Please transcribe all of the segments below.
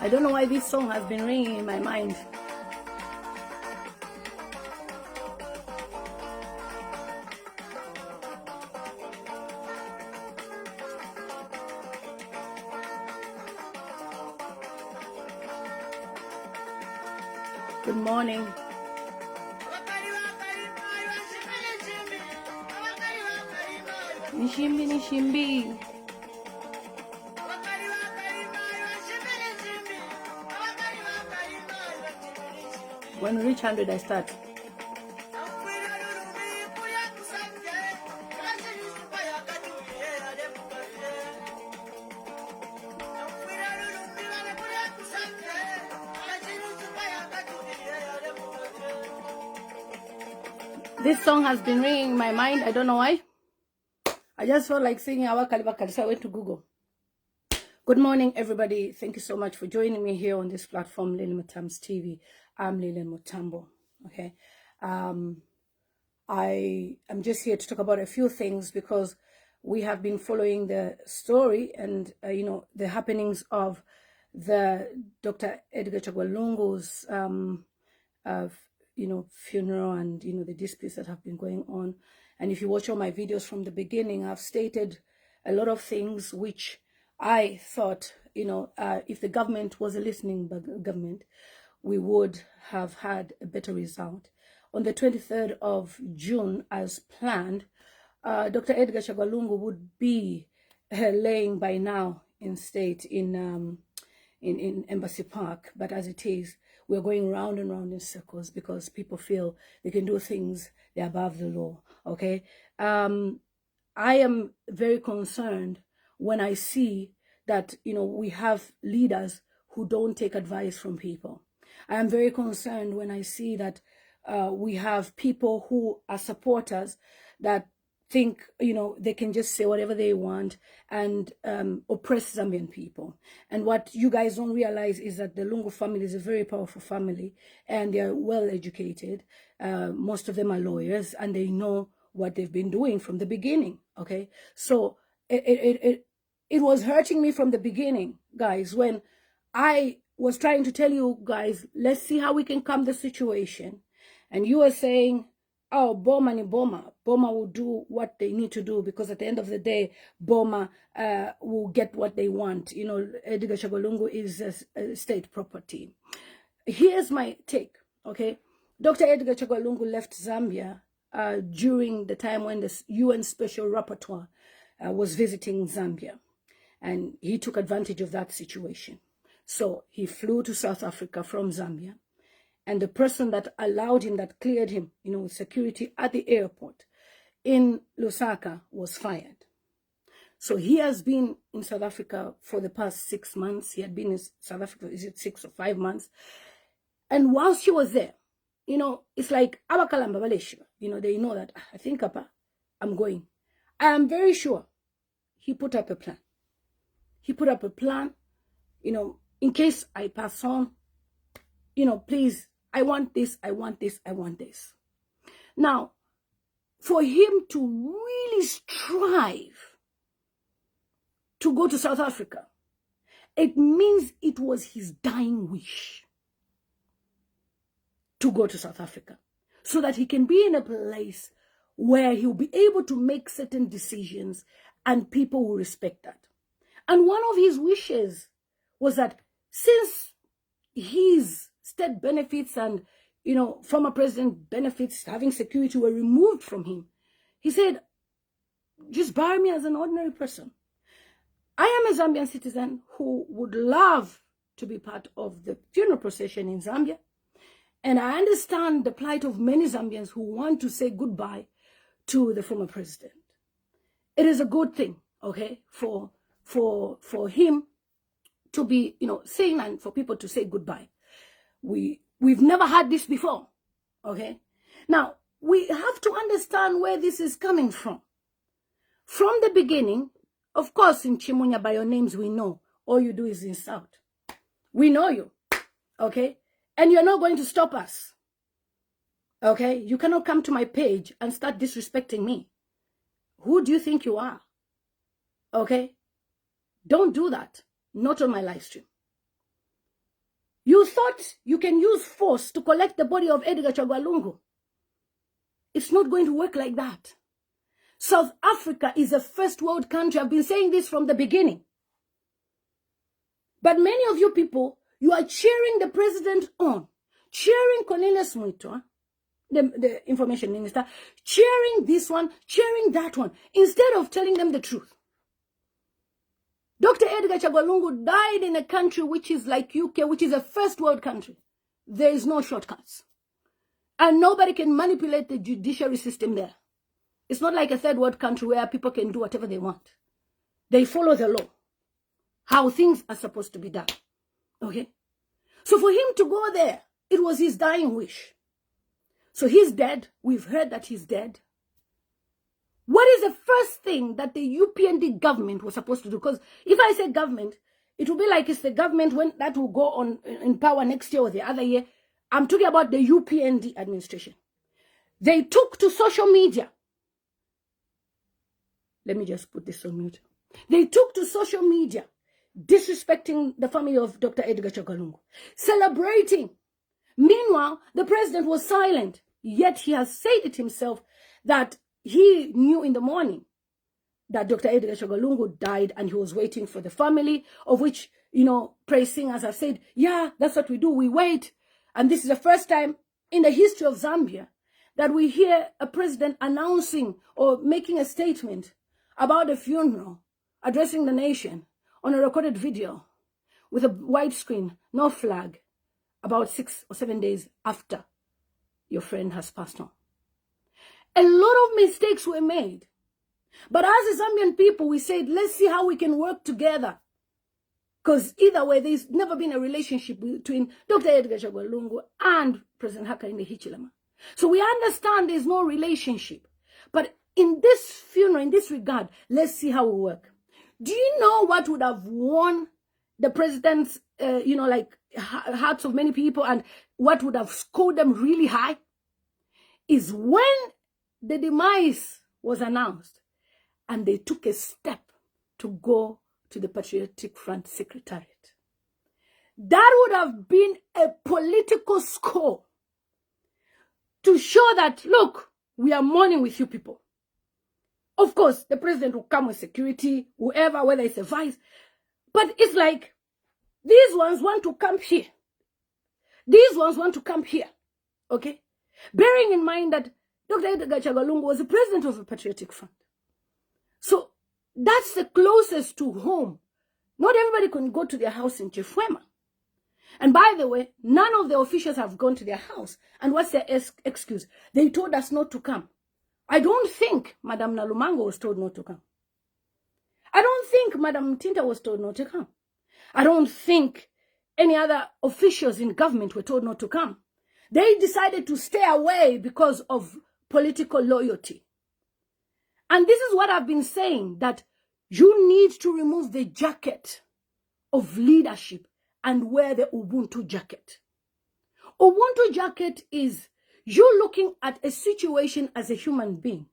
I don't know why this song has been ringing in my mind. Good morning. Nishimbi, Nishimbi. When we reach 100, I start. This song has been ringing in my mind. I don't know why. I just felt like singing Awa Kalibakali, so I went to Google. Good morning, everybody. Thank you so much for joining me here on this platform, Lilian Mutam's TV. I'm Lilian Mutambo. Okay. I am just here to talk about a few things because we have been following the story and, the happenings of the Dr. Edgar Chagwa Lungu's, funeral and, the disputes that have been going on. And if you watch all my videos from the beginning, I've stated a lot of things which I thought, if the government was a listening government, we would have had a better result. On the 23rd of June, as planned, Dr. Edgar Chagwa Lungu would be laying by now in state in Embassy Park. But as it is, we're going round and round in circles because people feel they can do things, they're above the law, okay? I am very concerned when I see that, we have leaders who don't take advice from people. I am very concerned when I see that we have people who are supporters that think, they can just say whatever they want and oppress Zambian people. And what you guys don't realize is that the Lungu family is a very powerful family and they're well educated. Most of them are lawyers and they know what they've been doing from the beginning, okay? So it was hurting me from the beginning, guys, when I was trying to tell you guys, let's see how we can calm the situation. And you were saying, oh, Boma ni Boma. Boma will do what they need to do because at the end of the day, Boma will get what they want. Edgar Chagwa Lungu is a state property. Here's my take, okay? Dr. Edgar Chagwa Lungu left Zambia during the time when the UN Special Rapporteur was visiting Zambia. And he took advantage of that situation. So he flew to South Africa from Zambia. And the person that allowed him, that cleared him, security at the airport in Lusaka was fired. So he has been in South Africa for the past 6 months. He had been in South Africa, is it 6 or 5 months? And whilst he was there, it's like, they know that, I think, I'm going. I am very sure he put up a plan. He put up a plan, in case I pass on, please, I want this, I want this, I want this. Now, for him to really strive to go to South Africa, it means it was his dying wish to go to South Africa so that he can be in a place where he'll be able to make certain decisions and people will respect that. And one of his wishes was that since his state benefits and, former president benefits, having security were removed from him, he said, just bury me as an ordinary person. I am a Zambian citizen who would love to be part of the funeral procession in Zambia. And I understand the plight of many Zambians who want to say goodbye to the former president. It is a good thing, okay, for him to be, saying and for people to say goodbye. We've never had this before, okay? Now, we have to understand where this is coming from. From the beginning, of course, in Chimunya, by your names, we know all you do is insult. We know you, okay? And you're not going to stop us, okay? You cannot come to my page and start disrespecting me. Who do you think you are, okay? Don't do that. Not on my live stream. You thought you can use force to collect the body of Edgar Chagwa Lungu. It's not going to work like that. South Africa is a first world country. I've been saying this from the beginning. But many of you people, you are cheering the president on, cheering Cornelius Muito, the information minister, cheering this one, cheering that one, instead of telling them the truth. Dr. Edgar Chagwa Lungu died in a country which is like UK, which is a first world country. There is no shortcuts. And nobody can manipulate the judiciary system there. It's not like a third world country where people can do whatever they want. They follow the law, how things are supposed to be done. Okay? So for him to go there, it was his dying wish. So he's dead. We've heard that he's dead. What is the first thing that the Upnd government was supposed to do? Because if I say government, it will be like it's the government when that will go on in power next year or the other year. I'm talking about the Upnd administration. They took to social media. Let me just put this on mute. They took to social media, disrespecting the family of Dr. Edgar Chagwa Lungu, celebrating. Meanwhile, the president was silent, yet he has said it himself that he knew in the morning that Dr. Edgar Chagwa Lungu died and he was waiting for the family, of which, praise singers have said, yeah, that's what we do, we wait. And this is the first time in the history of Zambia that we hear a president announcing or making a statement about a funeral, addressing the nation on a recorded video with a white screen, no flag, about 6 or 7 days after your friend has passed on. A lot of mistakes were made. But as a Zambian people, we said, let's see how we can work together. Because either way, there's never been a relationship between Dr. Edgar Chagwa Lungu and President Hakainde Hichilema. So we understand there's no relationship. But in this funeral, in this regard, let's see how we work. Do you know what would have won the president's, hearts of many people, and what would have scored them really high? Is when the demise was announced and they took a step to go to the Patriotic Front Secretariat. That would have been a political score to show that, look, we are mourning with you people. Of course, the president will come with security, whoever, whether it's a vice. But it's like, these ones want to come here. These ones want to come here. Okay? Bearing in mind that Dr. Edgar Chagwa Lungu was the president of the Patriotic Front. So that's the closest to home. Not everybody can go to their house in Chifwema. And by the way, none of the officials have gone to their house. And what's their excuse? They told us not to come. I don't think Madam Nalumango was told not to come. I don't think Madam Tinta was told not to come. I don't think any other officials in government were told not to come. They decided to stay away because of political loyalty. And this is what I've been saying, that you need to remove the jacket of leadership and wear the Ubuntu jacket. Ubuntu jacket is you looking at a situation as a human being.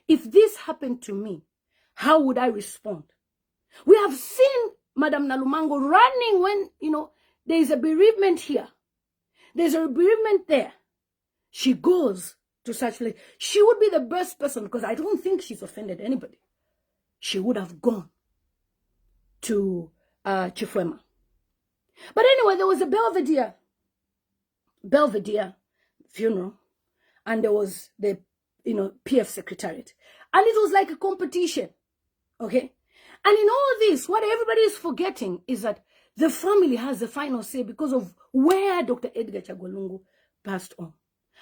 If this happened to me, how would I respond? We have seen Madam Nalumango running when, there is a bereavement here. There's a bereavement there. She goes to such place. She would be the best person, because I don't think she's offended anybody. She would have gone to Chifwema. But anyway, there was a Belvedere funeral, and there was the, PF Secretariat. And it was like a competition, okay? And in all this, what everybody is forgetting is that the family has the final say because of where Dr. Edgar Chagwa Lungu passed on.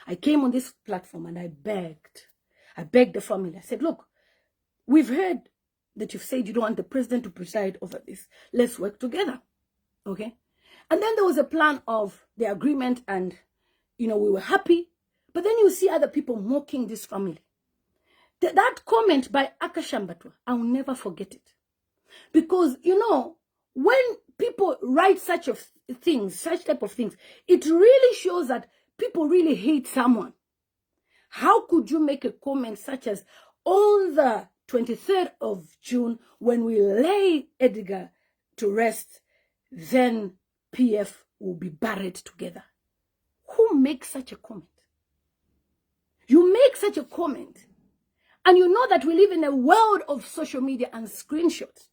I came on this platform and I begged the family. I said, look, we've heard that you've said you don't want the president to preside over this. Let's work together, okay? And then there was a plan of the agreement, and, we were happy. But then you see other people mocking this family. That comment by Akashambatwa, I'll never forget it. Because, when people write such type of things, it really shows that people really hate someone. How could you make a comment such as, on the 23rd of June, when we lay Edgar to rest, then PF will be buried together. Who makes such a comment? You make such a comment, and you know that we live in a world of social media and screenshots.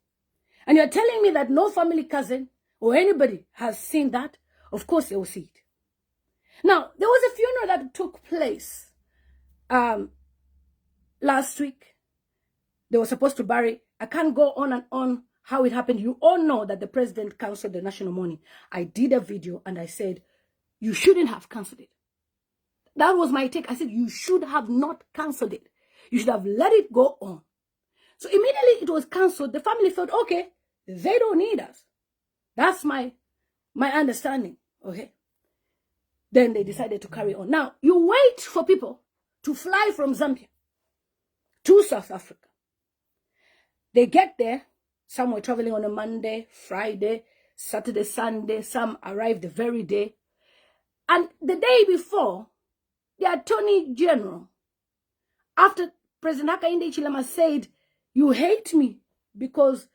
And you're telling me that no family cousin or anybody has seen that? Of course they will see it. Now, there was a funeral that took place last week. They were supposed to bury. I can't go on and on how it happened. You all know that the president canceled the national mourning. I did a video and I said, you shouldn't have canceled it. That was my take. I said, you should have not canceled it. You should have let it go on. So immediately it was canceled. The family felt, okay, they don't need us. That's my understanding, okay? Then they decided to carry on. Now, you wait for people to fly from Zambia to South Africa. They get there. Some were traveling on a Monday, Friday, Saturday, Sunday. Some arrived the very day. And the day before, the Attorney General, after President Hakainde Hichilema said, you hate me because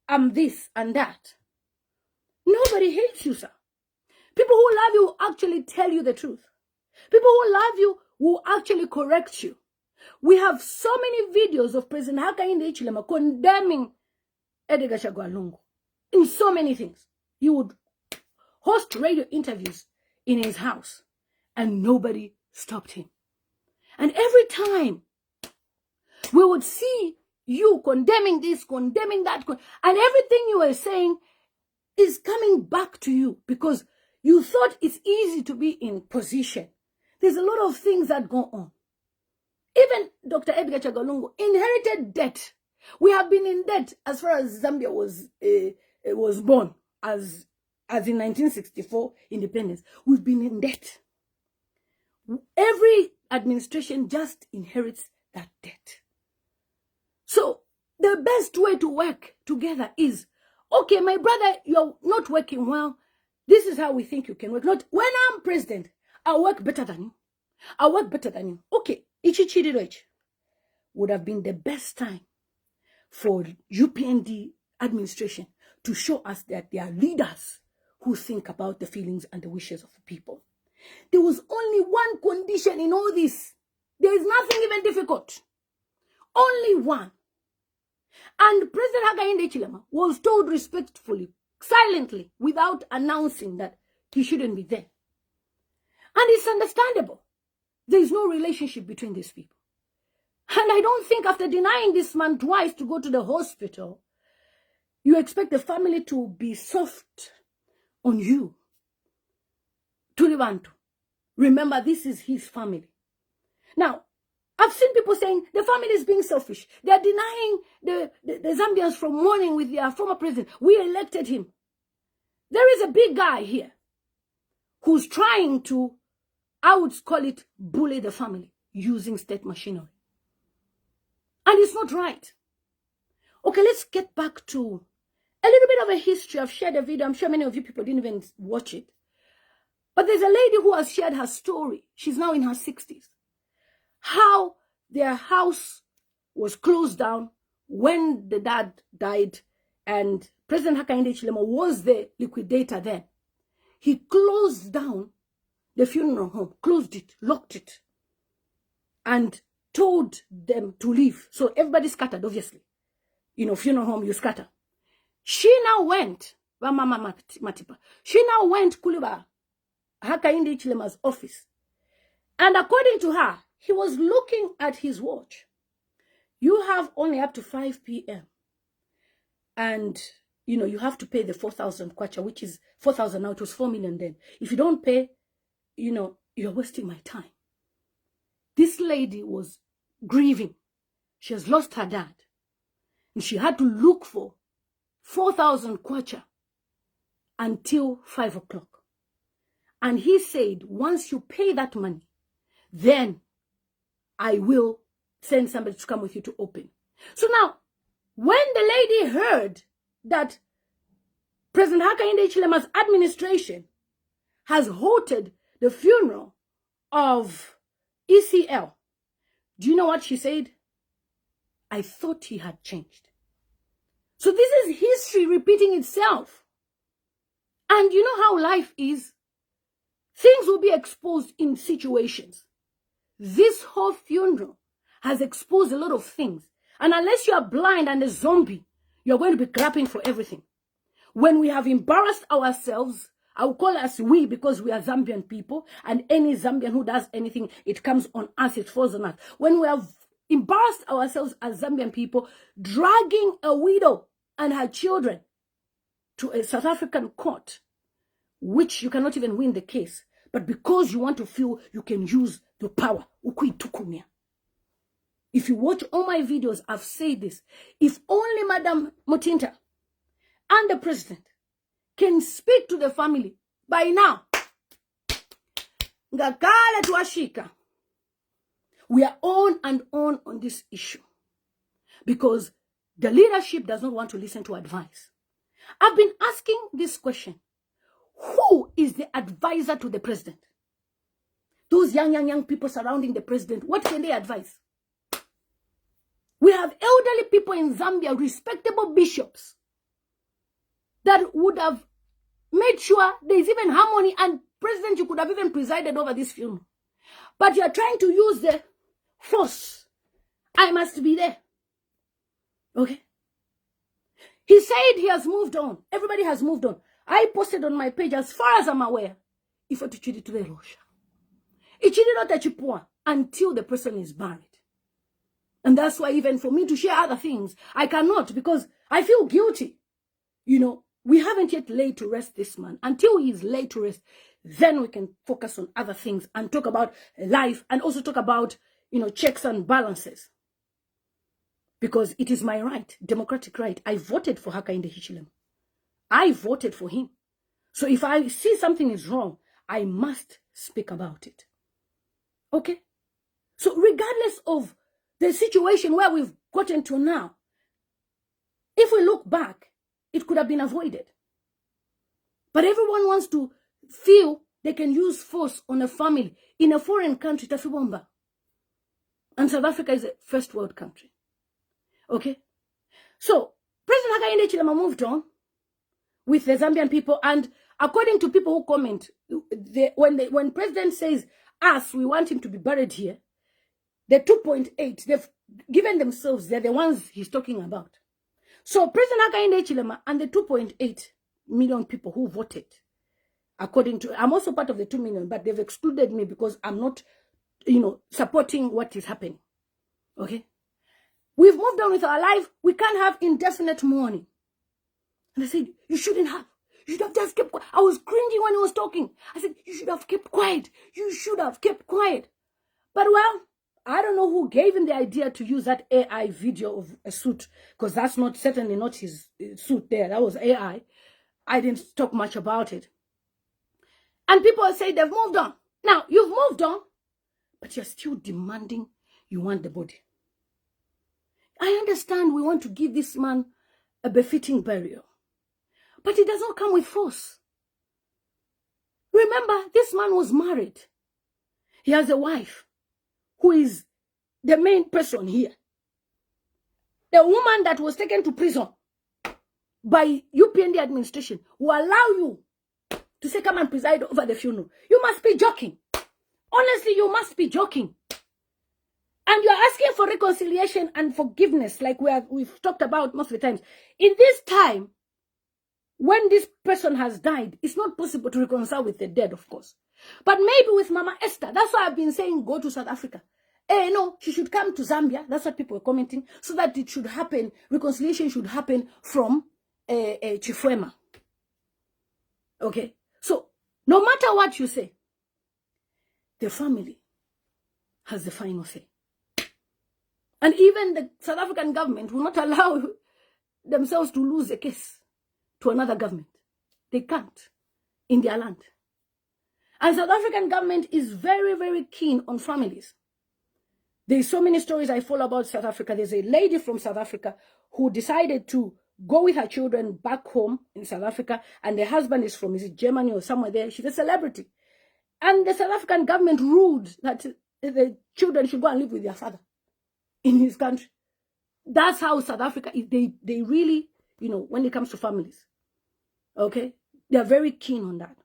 I'm this and that. Nobody hates you, sir. People who love you will actually tell you the truth. People who love you will actually correct you. We have so many videos of President Hakainde Hichilema condemning Edgar Chagwa Lungu in so many things. He would host radio interviews in his house and nobody stopped him. And every time we would see you condemning this, condemning that, and everything you were saying is coming back to you because you thought it's easy to be in position. There's a lot of things that go on. Even Dr. Edgar Chagwa Lungu inherited debt. We have been in debt as far as Zambia was born, as in 1964 independence. We've been in debt. Every administration just inherits that debt. So the best way to work together is, okay, my brother, you're not working well. This is how we think you can work. Not when I'm president, I'll work better than you. I'll work better than you. Okay, Ichichiridoich would have been the best time for UPND administration to show us that they are leaders who think about the feelings and the wishes of the people. There was only one condition in all this. There is nothing even difficult. Only one. And President Hakainde Hichilema was told respectfully, silently, without announcing that he shouldn't be there. And it's understandable. There is no relationship between these people. And I don't think after denying this man twice to go to the hospital, you expect the family to be soft on you. Tulibantu. Remember, this is his family. Now, I've seen people saying the family is being selfish. They are denying the Zambians from mourning with their former president. We elected him. There is a big guy here who's trying to, I would call it, bully the family using state machinery. And it's not right. Okay, let's get back to a little bit of a history. I've shared a video. I'm sure many of you people didn't even watch it. But there's a lady who has shared her story. She's now in her 60s. How their house was closed down when the dad died, and President Hakainde Hichilema was the liquidator then. He closed down the funeral home, closed it, locked it, and told them to leave. So everybody scattered, obviously. You know, funeral home, you scatter. She now went, she now went Kuliba Hakainde Hichilema's office. And according to her, he was looking at his watch. You have only up to 5 p.m. And, you know, you have to pay the 4,000 kwacha, which is 4,000 now. It was 4 million then. If you don't pay, you know, you're wasting my time. This lady was grieving. She has lost her dad. And she had to look for 4,000 kwacha until 5 o'clock. And he said, once you pay that money, then I will send somebody to come with you to open. So now, when the lady heard that President Hakainde Hichilema's administration has halted the funeral of ECL, do you know what she said? I thought he had changed. So this is history repeating itself. And you know how life is? Things will be exposed in situations. This whole funeral has exposed a lot of things. And unless you are blind and a zombie, you're going to be grappling for everything. When we have embarrassed ourselves, I will call us we because we are Zambian people, and any Zambian who does anything, it comes on us, it falls on us. When we have embarrassed ourselves as Zambian people, dragging a widow and her children to a South African court, which you cannot even win the case, but because you want to feel you can use the power. If you watch all my videos, I've said this. If only Madam Mutinta and the president can speak to the family, by now, ngakala tuashika. We are on and on this issue because the leadership does not want to listen to advice. I've been asking this question. Who is the advisor to the president? Those young people surrounding the president, what can they advise? We have elderly people in Zambia, respectable bishops, that would have made sure there's even harmony, and president, you could have even presided over this funeral. But you are trying to use the force. I must be there. Okay? He said he has moved on. Everybody has moved on. I posted on my page, as far as I'm aware, if it to the Russia. It not that until the person is buried. And that's why even for me to share other things, I cannot, because I feel guilty. You know, we haven't yet laid to rest this man. Until he's laid to rest, then we can focus on other things and talk about life, and also talk about, you know, checks and balances. Because it is my right, democratic right. I voted for Hakainde Hichilema. I voted for him. So if I see something is wrong, I must speak about it. Okay? So regardless of the situation where we've gotten to now, if we look back, it could have been avoided. But everyone wants to feel they can use force on a family in a foreign country, Tafibomba. And South Africa is a first world country. Okay? So, President Hakainde Hichilema moved on with the Zambian people, and according to people who comment, when President says, us, we want him to be buried here, the 2.8, they've given themselves, they're the ones he's talking about. So President Hakainde Hichilema and the 2.8 million people who voted, according to, I'm also part of the 2 million, but they've excluded me because I'm not, you know, supporting what is happening. Okay? We've moved on with our life. We can't have indefinite mourning. And I said, you shouldn't have. You should have just kept quiet. I was cringing when he was talking. I said, you should have kept quiet. You should have kept quiet. But well, I don't know who gave him the idea to use that AI video of a suit, because that's not, certainly not his suit there. That was AI. I didn't talk much about it. And people say they've moved on. Now, you've moved on, but you're still demanding you want the body. I understand we want to give this man a befitting burial, but it does not come with force. Remember, this man was married. He has a wife who is the main person here. The woman that was taken to prison by Upnd administration will allow you to say, come and preside over the funeral. You must be joking. Honestly, you must be joking. And you're asking for reconciliation and forgiveness, like we've talked about most of the times. In this time, when this person has died, it's not possible to reconcile with the dead, of course. But maybe with Mama Esther, that's why I've been saying go to South Africa. No, she should come to Zambia. That's what people are commenting. So that it should happen, reconciliation should happen from Chifwema. Okay? So, no matter what you say, the family has the final say. And even the South African government will not allow themselves to lose a case to another government. They can't in their land. And South African government is very, very keen on families. There's so many stories I follow about South Africa. There's a lady from South Africa who decided to go with her children back home in South Africa, and the husband is from, is it Germany or somewhere there? She's a celebrity. And the South African government ruled that the children should go and live with their father in his country. That's how South Africa is. They really, you know, when it comes to families. Okay? They are very keen on that.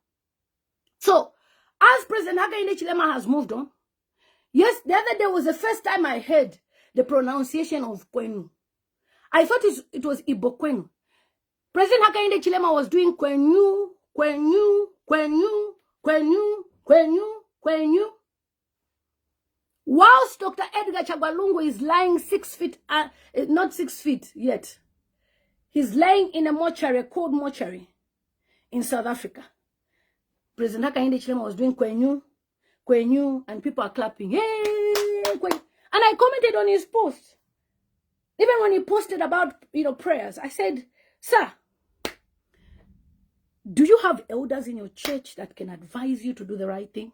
So, as President Hakainde Hichilema has moved on, yes, the other day was the first time I heard the pronunciation of Kwenu. I thought it was Igbo Kwenu. President Hakainde Hichilema was doing Kwenu, Kwenu, Kwenu, Kwenu, Kwenu, Kwenu. Whilst Dr. Edgar Chagwa Lungu is lying 6 feet, not 6 feet yet, he's lying in a mortuary, a cold mortuary in South Africa. President Hakainde Hichilema was doing Kwenu, Kwenu, and people are clapping. Hey, Kwenu. And I commented on his post. Even when he posted about, prayers, I said, sir, do you have elders in your church that can advise you to do the right thing?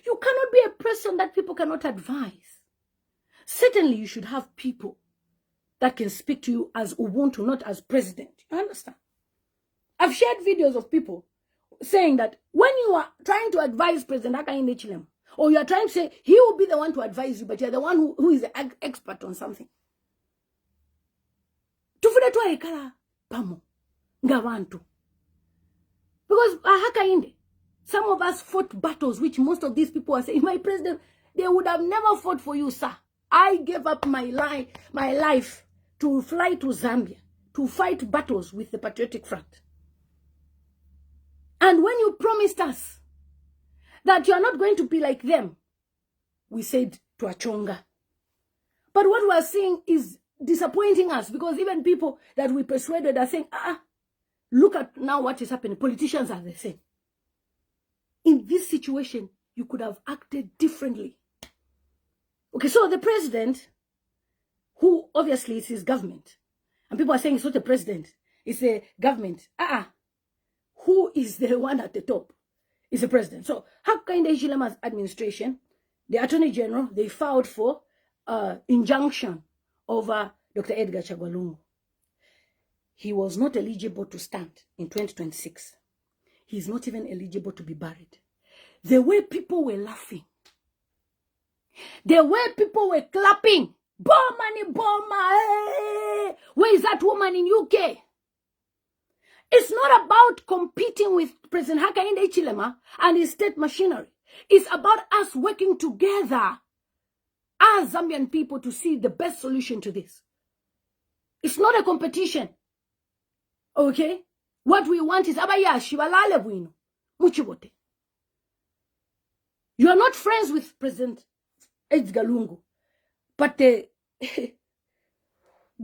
You cannot be a person that people cannot advise. Certainly, you should have people that can speak to you as Ubuntu, not as president. You understand? I've shared videos of people saying that when you are trying to advise President Hakainde Hichilema, or you are trying to say he will be the one to advise you, but you're the one who is the expert on something. Because Hakainde, some of us fought battles which most of these people are saying, my president, they would have never fought for you, sir. I gave up my life to fly to Zambia to fight battles with the Patriotic Front. And when you promised us that you are not going to be like them, we said to Achonga. But what we are seeing is disappointing us, because even people that we persuaded are saying, look at now what is happening. Politicians are the same. In this situation, you could have acted differently. Okay, so the president, who obviously is his government, and people are saying it's not the president, it's the government. Who is the one at the top? It's the president. So, Hakainde Hichilema's administration, the Attorney General, they filed for injunction over Dr. Edgar Chagwa Lungu. He was not eligible to stand in 2026. He's not even eligible to be buried. The way people were laughing, the way people were clapping, Boma, hey! Where is that woman in UK? It's not about competing with President Hakainde Hichilema and his state machinery. It's about us working together as Zambian people to see the best solution to this. It's not a competition. Okay? What we want is abayashi balale bwino muchibote. You are not friends with President Edgar Lungu, but the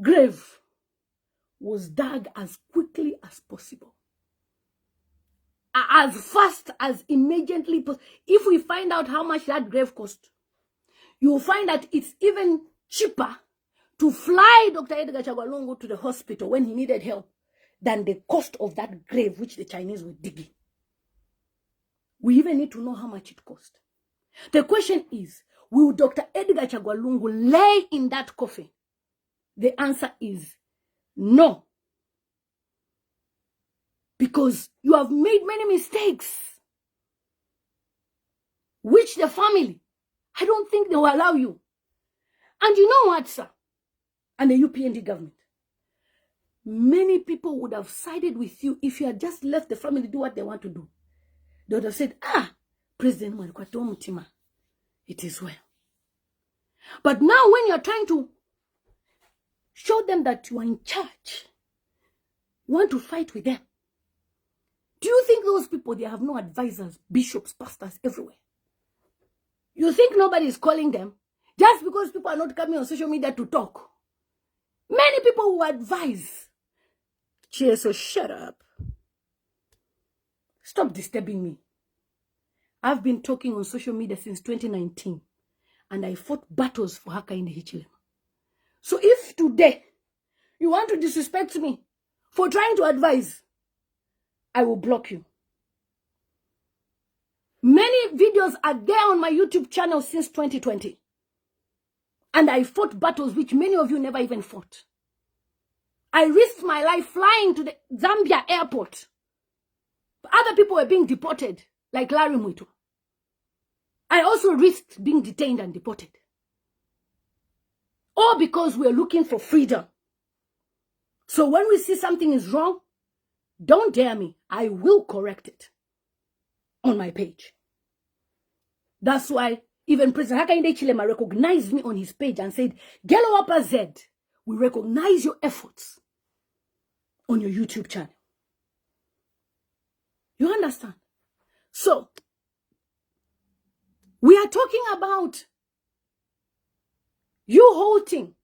grave was dug as quickly as possible, as fast as immediately possible. If we find out how much that grave cost, you will find that it's even cheaper to fly Dr. Edgar Chagwa Lungu to the hospital when he needed help than the cost of that grave which the Chinese were digging. We even need to know how much it cost. The question is, will Dr. Edgar Chagwa Lungu lay in that coffin? The answer is no. Because you have made many mistakes, which the family, I don't think they will allow you. And you know what, sir? And the Upnd government, many people would have sided with you if you had just left the family do what they want to do. They would have said, President Mwalikwato Mutima, it is well. But now when you're trying to show them that you are in charge, you want to fight with them, do you think those people, they have no advisors, bishops, pastors everywhere? You think nobody is calling them just because people are not coming on social media to talk? Many people will advise. Cheers, so shut up. Stop disturbing me. I've been talking on social media since 2019, and I fought battles for Hakainde Hichilema. So if today you want to disrespect me for trying to advise, I will block you. Many videos are there on my YouTube channel since 2020. And I fought battles which many of you never even fought. I risked my life flying to the Zambia airport. Other people were being deported, like Larry Muito. I also risked being detained and deported. All because we're looking for freedom. So when we see something is wrong, Don't dare me. I will correct it on my page. That's why even President Hakainde Hichilema recognized me on his page and said, Gelo Upper Z, we recognize your efforts on your YouTube channel. You understand? So, we are talking about you holding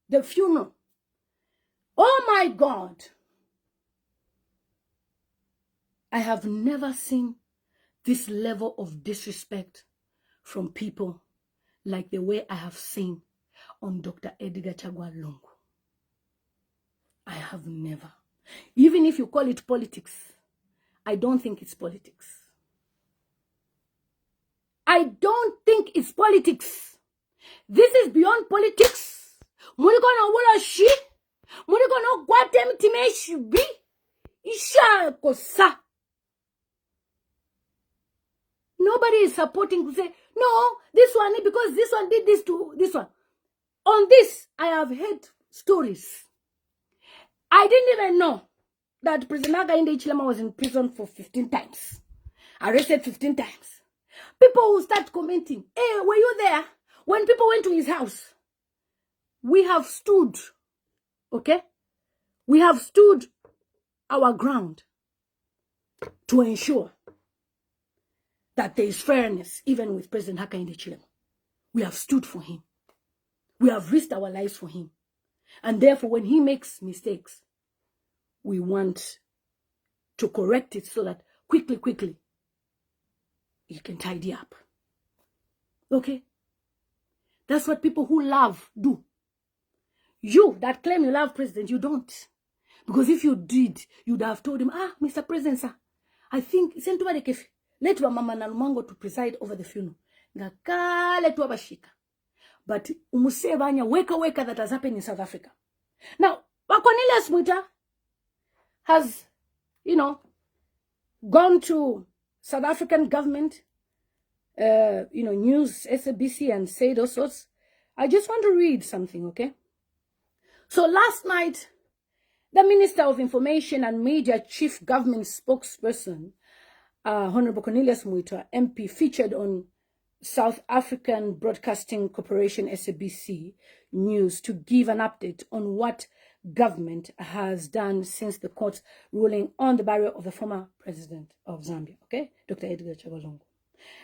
the funeral. Oh my God. I have never seen this level of disrespect from people like the way I have seen on Dr. Edgar Chagwa Lungu. I have never. Even if you call it politics, I don't think it's politics. I don't think it's politics. This is beyond politics. Mulikono wula shi. Mulikono gwate mtimeshi bi. Isha kosa. Nobody is supporting to say, no, this one, because this one did this to this one. On this, I have heard stories. I didn't even know that President Hakainde Hichilema was in prison for 15 times. Arrested 15 times. People will start commenting, hey, were you there? When people went to his house, we have stood, okay? We have stood our ground to ensure that there is fairness, even with President Hakainde Hichilema. We have stood for him. We have risked our lives for him. And therefore, when he makes mistakes, we want to correct it so that quickly, he can tidy up. Okay? That's what people who love do. You that claim you love President, you don't. Because if you did, you'd have told him, Mr. President, sir, I think, let Mama Nalumango to preside over the funeral. But umusevanya weka that has happened in South Africa. Now, Cornelius Muita has, gone to South African government, news, SABC, and said all sorts. I just want to read something, okay? So last night, the Minister of Information and Media Chief Government Spokesperson, Honorable Cornelius Muita, MP, featured on South African Broadcasting Corporation, SABC News, to give an update on what government has done since the court's ruling on the burial of the former president of Zambia, okay, Dr. Edgar Chagwa Lungu.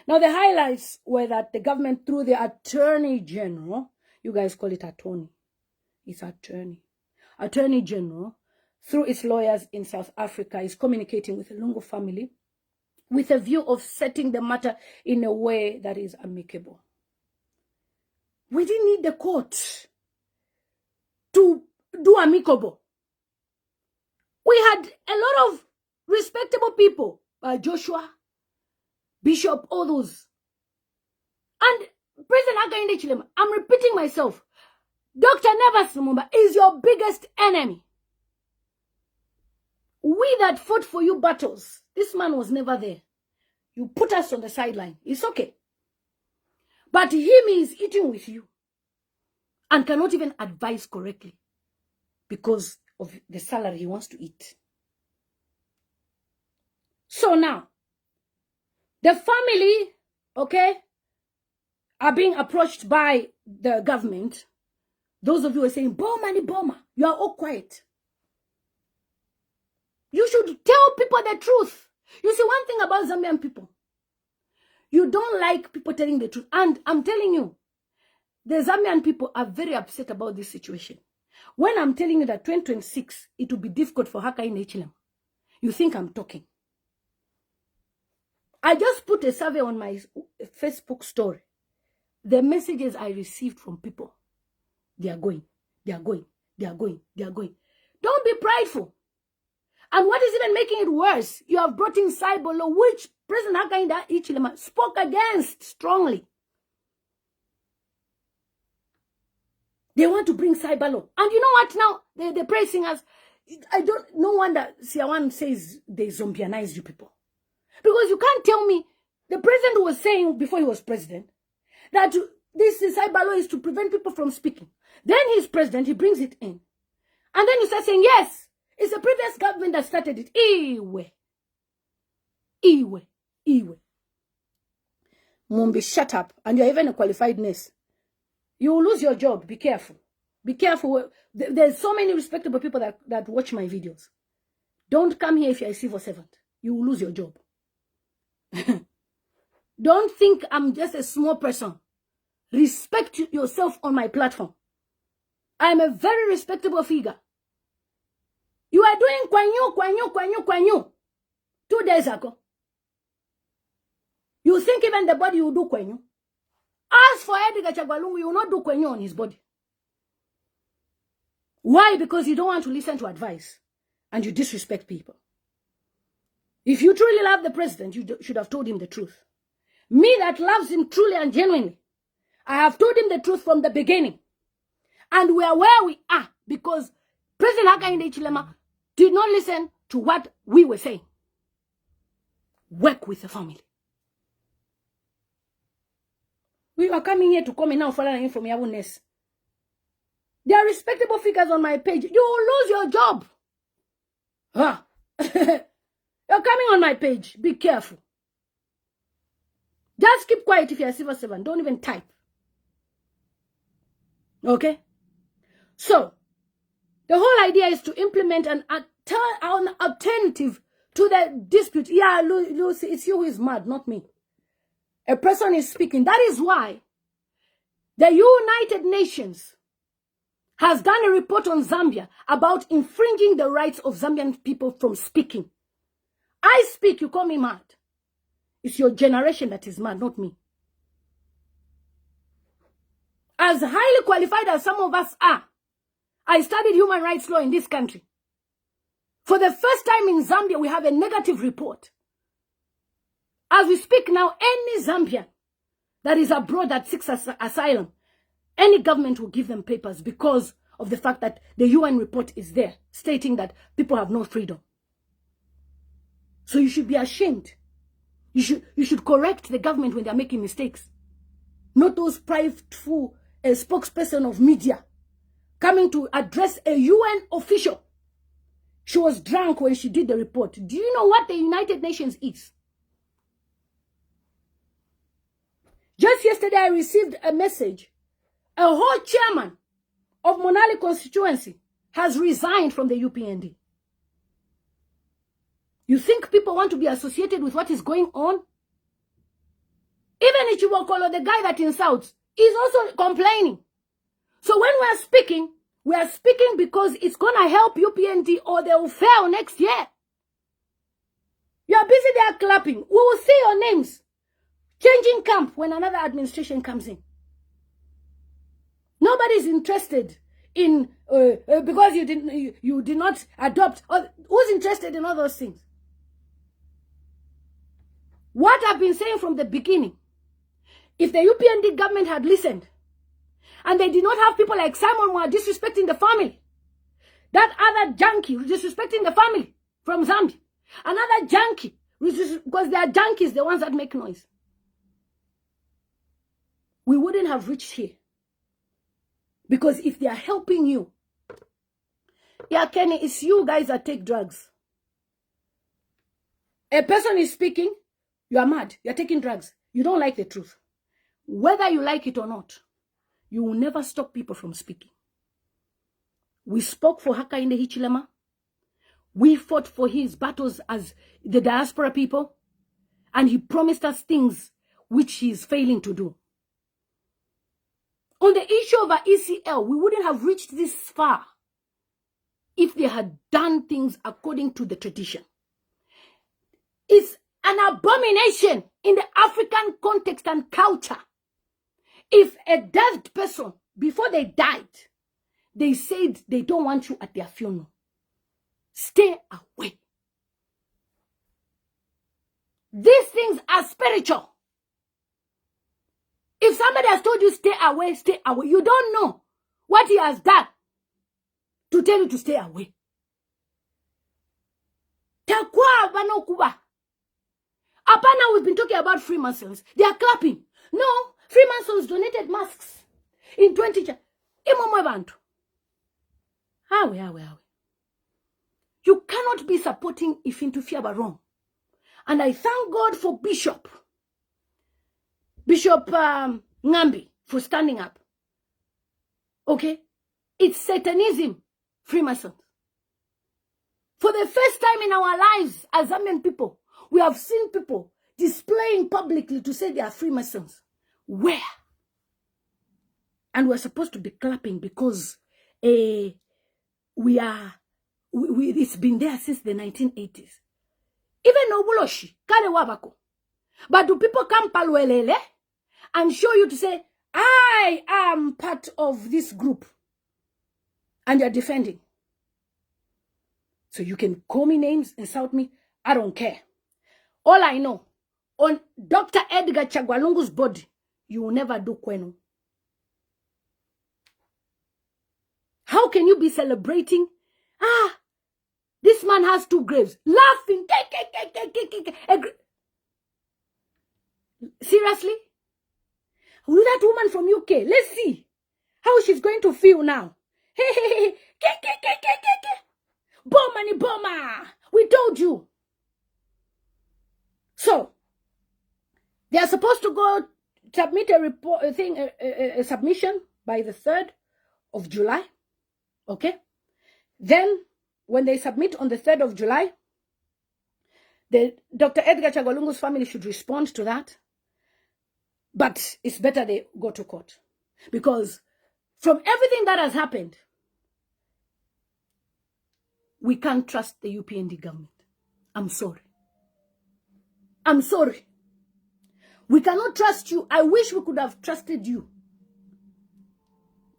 Now, the highlights were that the government, through the Attorney General, you guys call it attorney, it's Attorney General, through its lawyers in South Africa, is communicating with the Lungu family with a view of setting the matter in a way that is amicable. We didn't need the court to do amicable. We had a lot of respectable people, Joshua, Bishop, all those. And President Hakainde Hichilema, I'm repeating myself, Dr. Nevas Lumumba is your biggest enemy. We that fought for you battles, this man was never there. You put us on the sideline. It's okay. But him is eating with you and cannot even advise correctly because of the salary he wants to eat. So now, the family, okay, are being approached by the government. Those of you are saying, Boma, you are all quiet. You should tell people the truth. You see, one thing about Zambian people, you don't like people telling the truth. And I'm telling you, the Zambian people are very upset about this situation. When I'm telling you that 2026, it will be difficult for Hakainde Hichilema, you think I'm talking. I just put a survey on my Facebook story. The messages I received from people, they are going. Don't be prideful. And what is even making it worse, you have brought in cyber law, which President Hakainde Hichilema spoke against strongly. They want to bring cyber law. And you know what now? They're praising us. No wonder Siawan says they zombianized you people. Because you can't tell me, the president was saying before he was president, that this cyber law is to prevent people from speaking. Then he's president, he brings it in. And then you start saying, yes, It's the previous government that started it. Iwe. Mumbi, shut up. And you're even a qualified nurse. You will lose your job. Be careful. Be careful. There's so many respectable people that watch my videos. Don't come here if you're a civil servant. You will lose your job. Don't think I'm just a small person. Respect yourself on my platform. I'm a very respectable figure. You are doing kwanyu 2 days ago. You think even the body will do kwanyu? As for Edgar Chagwa Lungu, you will not do kwanyu on his body. Why? Because you don't want to listen to advice and you disrespect people. If you truly love the president, you should have told him the truth. Me that loves him truly and genuinely, I have told him the truth from the beginning. And we are where we are because President Hakainde Hichilema did not listen to what we were saying. Work with the family. We are coming here to come and now following from your nest. There are respectable figures on my page. You will lose your job. Huh? You're coming on my page. Be careful. Just keep quiet if you're a civil servant. Don't even type. Okay? So, the whole idea is to implement an alternative to the dispute. Yeah, Lucy, it's you who is mad, not me. A person is speaking. That is why the United Nations has done a report on Zambia about infringing the rights of Zambian people from speaking. I speak, you call me mad. It's your generation that is mad, not me. As highly qualified as some of us are, I studied human rights law in this country. For the first time in Zambia, we have a negative report. As we speak now, any Zambian that is abroad that seeks asylum, any government will give them papers because of the fact that the UN report is there, stating that people have no freedom. So you should be ashamed. You should correct the government when they're making mistakes. Not those prideful spokesperson of media coming to address a UN official. She was drunk when she did the report. Do you know what the United Nations is? Just yesterday, I received a message. A whole chairman of Monali constituency has resigned from the Upnd. You think people want to be associated with what is going on? Even Ichiwokolo, the guy that insults, is also complaining. So when we are speaking because it's going to help Upnd or they will fail next year. You are busy there clapping. We will see your names changing camp when another administration comes in. Nobody's interested in because you did not adopt. Who's interested in all those things? What I've been saying from the beginning, if the Upnd government had listened, and they did not have people like Simon who are disrespecting the family, that other junkie disrespecting the family from Zambia, another junkie, because they are junkies, the ones that make noise, we wouldn't have reached here. Because if they are helping you, yeah, Kenny, it's you guys that take drugs. A person is speaking, you are mad, you're taking drugs. You don't like the truth. Whether you like it or not, you will never stop people from speaking. We spoke for Hakainde Hichilema. We fought for his battles as the diaspora people. And he promised us things which he is failing to do. On the issue of our ECL, we wouldn't have reached this far if they had done things according to the tradition. It's an abomination in the African context and culture. If a dead person, before they died, they said they don't want you at their funeral, stay away. These things are spiritual. If somebody has told you stay away, you don't know what he has done to tell you to stay away. Apana, we've been talking about Freemasons. They are clapping. No, Freemasons donated masks in 20. Hawe. You cannot be supporting if into wrong. And I thank God for Bishop Ngambi for standing up. Okay? It's Satanism, Freemasons. For the first time in our lives as Zambian people, we have seen people displaying publicly to say they are Freemasons. Where? And we're supposed to be clapping because it's been there since the 1980s. Even Nobuloshi, Kale Wabako. But do people come palwelele and show you to say, I am part of this group, and you're defending? So you can call me names, insult me, I don't care. All I know, on Dr. Edgar Chagwa Lungu's body, you will never do kwenu. How can you be celebrating? This man has 2 graves. Laughing. Seriously? That woman from UK, let's see how she's going to feel now. Bomba. We told you. So, they are supposed to go submit a submission by the 3rd of July. Okay? Then, when they submit on the 3rd of July, Dr. Edgar Chagwa family should respond to that. But it's better they go to court. Because from everything that has happened, we can't trust the Upnd government. I'm sorry. I'm sorry. We cannot trust you. I wish we could have trusted you.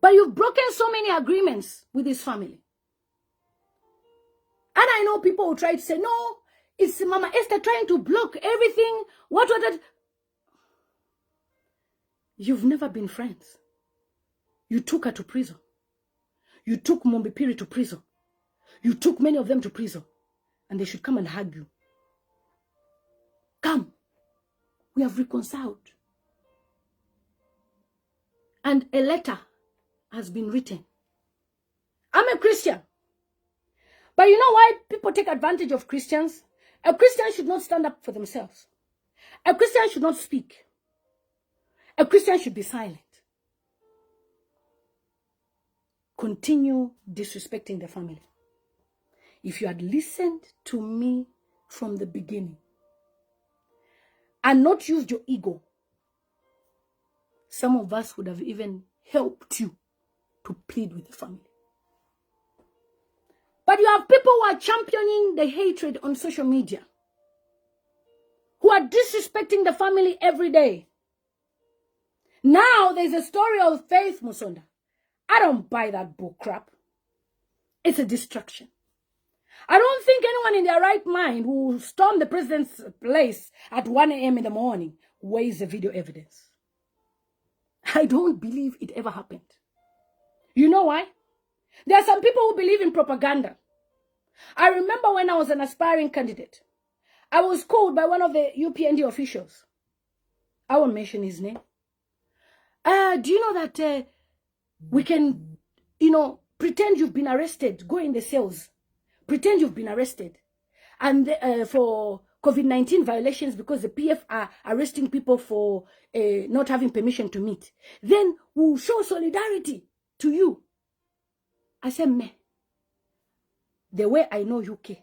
But you've broken so many agreements with this family. And I know people will try to say, no, it's Mama Esther trying to block everything. What? You've never been friends. You took her to prison. You took Mombipiri to prison. You took many of them to prison. And they should come and hug you. Come. We have reconciled. And a letter has been written. I'm a Christian. But you know why people take advantage of Christians? A Christian should not stand up for themselves. A Christian should not speak. A Christian should be silent. Continue disrespecting the family. If you had listened to me from the beginning and not used your ego, some of us would have even helped you to plead with the family. But you have people who are championing the hatred on social media, who are disrespecting the family every day. Now there's a story of Faith Musonda. I don't buy that bull crap. It's a distraction. I don't think anyone in their right mind will storm the president's place at 1 a.m. in the morning. Where is the video evidence? I don't believe it ever happened. You know why? There are some people who believe in propaganda. I remember when I was an aspiring candidate, I was called by one of the UPND officials. I won't mention his name. Do you know that we can, pretend you've been arrested, go in the cells, pretend you've been arrested, and for COVID-19 violations because the PF are arresting people for not having permission to meet. Then we'll show solidarity to you. I said, meh. The way I know UK,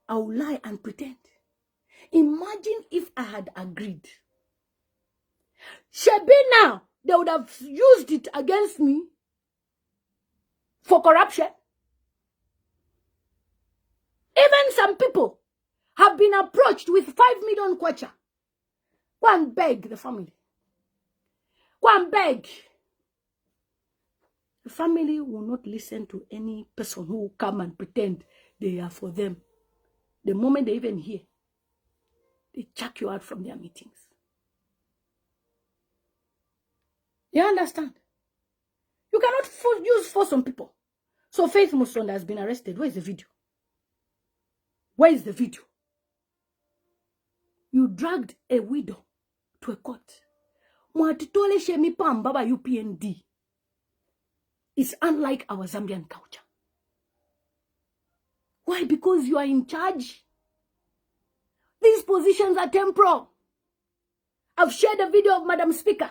I will lie and pretend. Imagine if I had agreed. Shebi now, they would have used it against me for corruption. Even some people have been approached with 5 million kwacha. Go and beg the family. Go and beg. The family will not listen to any person who will come and pretend they are for them. The moment they even hear, they chuck you out from their meetings. You understand? You cannot use force on people. So Faith Musonda has been arrested. Where is the video? Where is the video? You dragged a widow to a court. Mwatitole shemi pambaba UPND. It's unlike our Zambian culture. Why? Because you are in charge. These positions are temporal. I've shared a video of Madam Speaker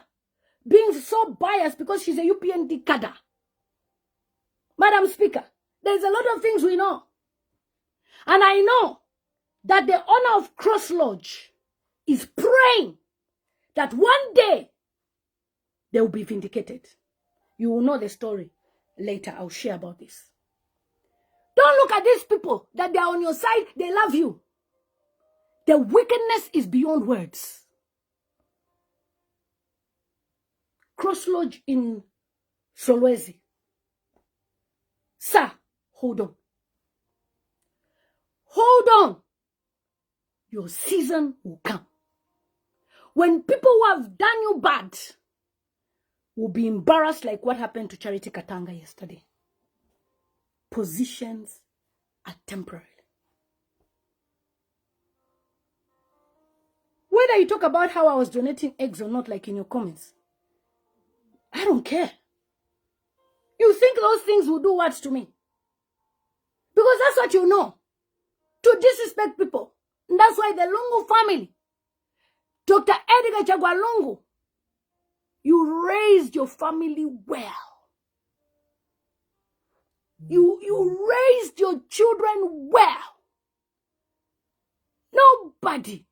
being so biased because she's a UPND cadre. Madam Speaker, there's a lot of things we know. And I know that the owner of Cross Lodge is praying that one day they will be vindicated. You will know the story later. I'll share about this. Don't look at these people that they are on your side. They love you. The wickedness is beyond words. Cross Lodge in Solwezi. Sir, hold on. Hold on. Your season will come. When people who have done you bad will be embarrassed like what happened to Charity Katanga yesterday. Positions are temporary. Whether you talk about how I was donating eggs or not, like in your comments, I don't care. You think those things will do what to me? Because that's what you know. To disrespect people. And that's why the Lungu family, Dr. Edgar Chagwa Lungu, you raised your family well. You raised your children well. Nobody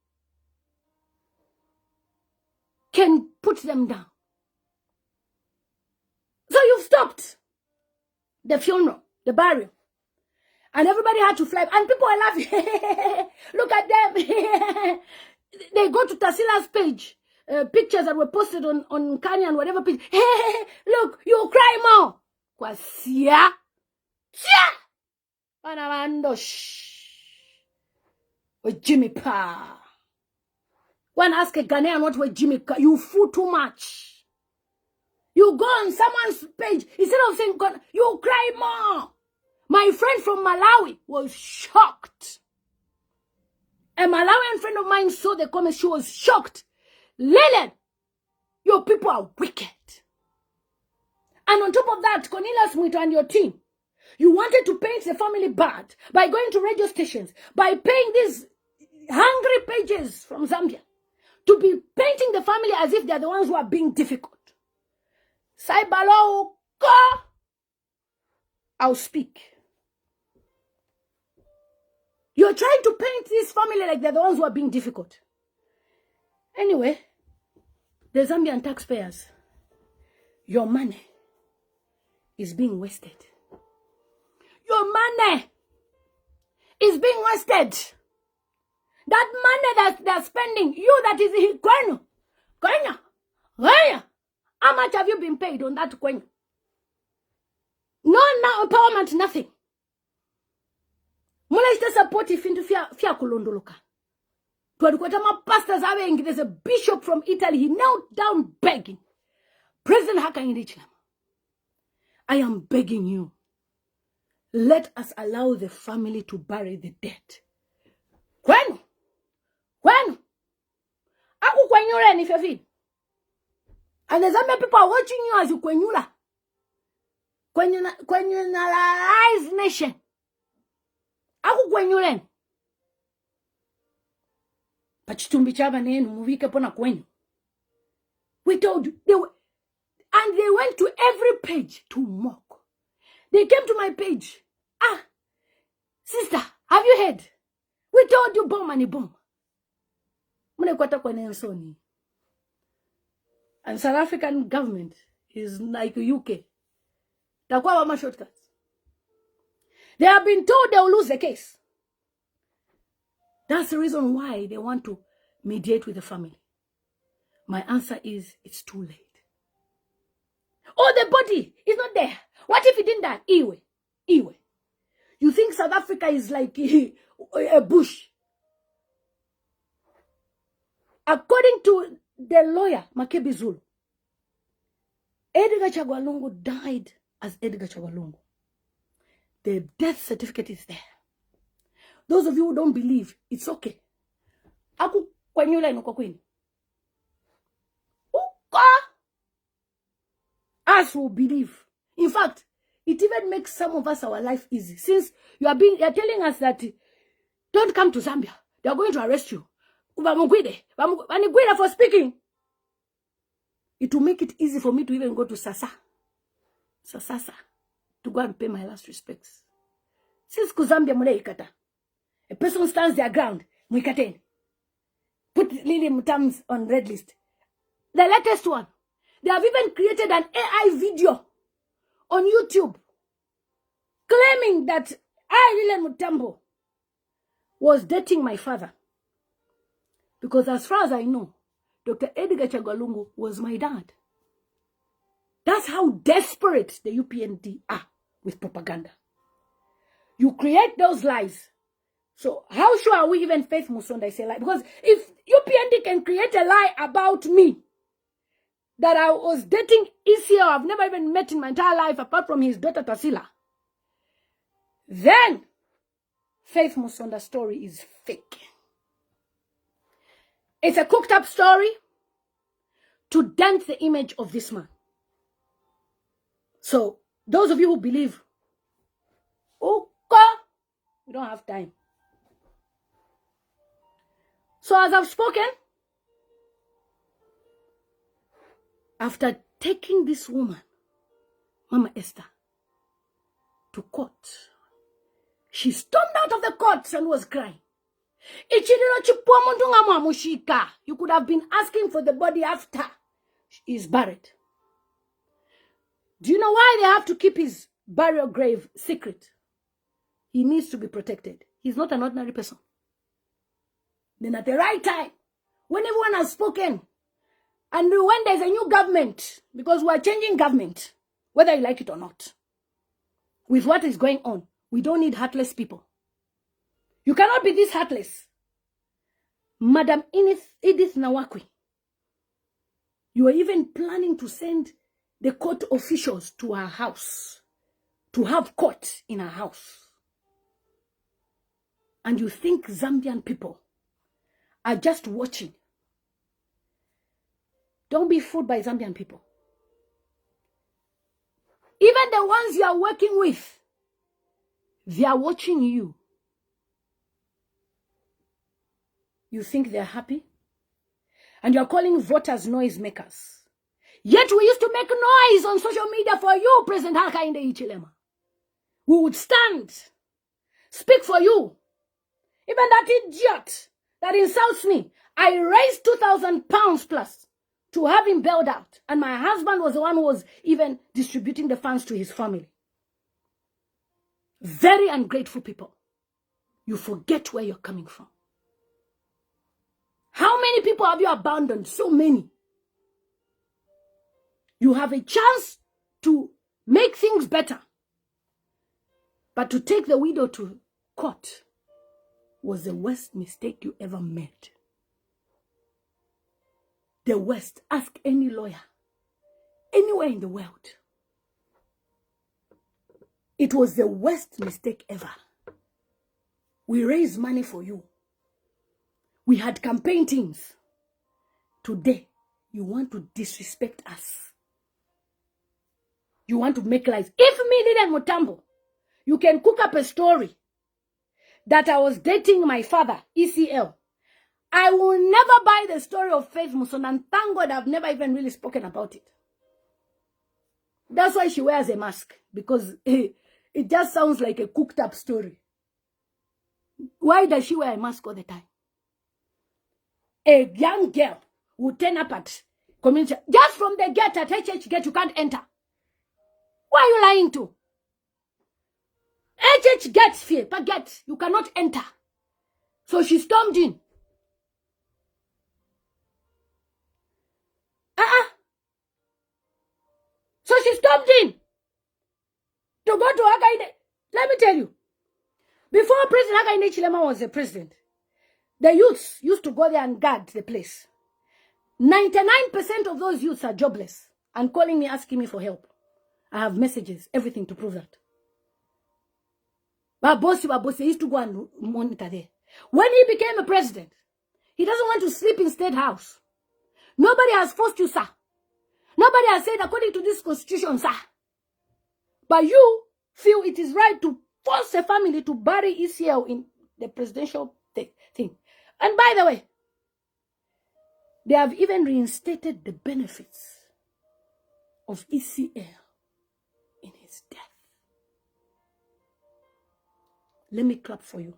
can put them down. So you've stopped the funeral, the burial. And everybody had to fly. And people are laughing. Look at them. They go to Tasila's page. Pictures that were posted on Kanye and whatever page. Look, you cry more. Kwasia. Panamando shh. With Jimmy Pa. One ask a Ghanaian what was Jimmy Pa. You fool too much. You go on someone's page. Instead of saying, God, you cry more. My friend from Malawi was shocked. A Malawian friend of mine saw the comments. She was shocked. Lelen, your people are wicked. And on top of that, Cornelius Muito and your team, you wanted to paint the family bad by going to radio stations, by paying these hungry pages from Zambia to be painting the family as if they're the ones who are being difficult. Saibalo, I'll speak. You're trying to paint this family like they're the ones who are being difficult. Anyway, the Zambian taxpayers, your money is being wasted. Your money is being wasted. That money that they're spending, you that is Kwenyo. How much have you been paid on that Kwenyo? No empowerment, nothing. Mulesta support if into fia kulondoloka. Pastors there's a bishop from Italy. He knelt down begging. President Hakainde, I am begging you. Let us allow the family to bury the dead. When? Aku kwenyura if you feel. And the Zambian people are watching you as you kwenyura. Kwenyuralize nation. Aku kwenyura. Pachitumbi chaba nenu muvike pona kwenyu. We told you. And they went to every page to mock. They came to my page. Sister, have you heard? We told you bomb and bomb. And South African government is like UK. Shortcuts. They have been told they will lose the case. That's the reason why they want to mediate with the family. My answer is, it's too late. Oh, the body is not there. What if he didn't die? Iwe. You think South Africa is like a bush? According to the lawyer, Makebi Zulu, Edgar Chagwa Lungu died as Edgar Chagwa Lungu. The death certificate is there. Those of you who don't believe, it's okay. Aku kwenyula ino kwa kwini. Uka! Us will believe. In fact, It even makes some of us our life easy. Since you're telling us that don't come to Zambia. They're going to arrest you. For speaking. It will make it easy for me to even go to Sasasa, to go and pay my last respects. Since Zambia muleikata, a person stands their ground, muikaten. Put Lily Mutams on red list. The latest one. They have even created an AI video on YouTube claiming that I, Lily Mutambo, was dating my father. Because as far as I know, Dr. Edgar Chagwa Lungu was my dad. That's how desperate the UPND are with propaganda. You create those lies. So how sure are we even Faith Musonda say lie? Because if UPND can create a lie about me, that I was dating ECL, I've never even met in my entire life apart from his daughter Tasila, then Faith Musonda's story is fake. It's a cooked up story to dent the image of this man. So those of you who believe, okay, we don't have time. So as I've spoken, after taking this woman, Mama Esther, to court, she stormed out of the court and was crying. You could have been asking for the body after he is buried. Do you know why they have to keep his burial grave secret? He needs to be protected. He's not an ordinary person. Then at the right time, when everyone has spoken, and when there's a new government, because we're changing government, whether you like it or not, with what is going on, we don't need heartless people. You cannot be this heartless. Madam Edith Nawakwi, you are even planning to send the court officials to her house, to have court in her house. And you think Zambian people are just watching. Don't be fooled by Zambian people. Even the ones you are working with, they are watching you. You think they're happy? And you're calling voters noisemakers. Yet we used to make noise on social media for you, President Hakainde Hichilema. We would stand, speak for you. Even that idiot that insults me, I raised 2,000 pounds plus to have him bailed out. And my husband was the one who was even distributing the funds to his family. Very ungrateful people. You forget where you're coming from. How many people have you abandoned? So many. You have a chance to make things better. But to take the widow to court was the worst mistake you ever made. The worst. Ask any lawyer, anywhere in the world. It was the worst mistake ever. We raised money for you. We had campaign teams. Today, you want to disrespect us. You want to make lies. If me, Lilian Mutambo, you can cook up a story that I was dating my father, ECL, I will never buy the story of Faith Musonda, and thank God I've never even really spoken about it. That's why she wears a mask, because it just sounds like a cooked up story. Why does she wear a mask all the time? A young girl would turn up at community. Just from the gate at HH gate, you can't enter. Why are you lying to? HH gate, fear, but gate, you cannot enter. So she stormed in. So she stormed in to go to Hakainde. Let me tell you, before President Hakainde Hichilema was the president, the youths used to go there and guard the place. 99% of those youths are jobless and calling me, asking me for help. I have messages, everything to prove that. But boss used to go and monitor there. When he became a president, he doesn't want to sleep in State House. Nobody has forced you, sir. Nobody has said, according to this constitution, sir. But you feel it is right to force a family to bury ECL in the presidential thing. And by the way, they have even reinstated the benefits of ECL in his death. Let me clap for you.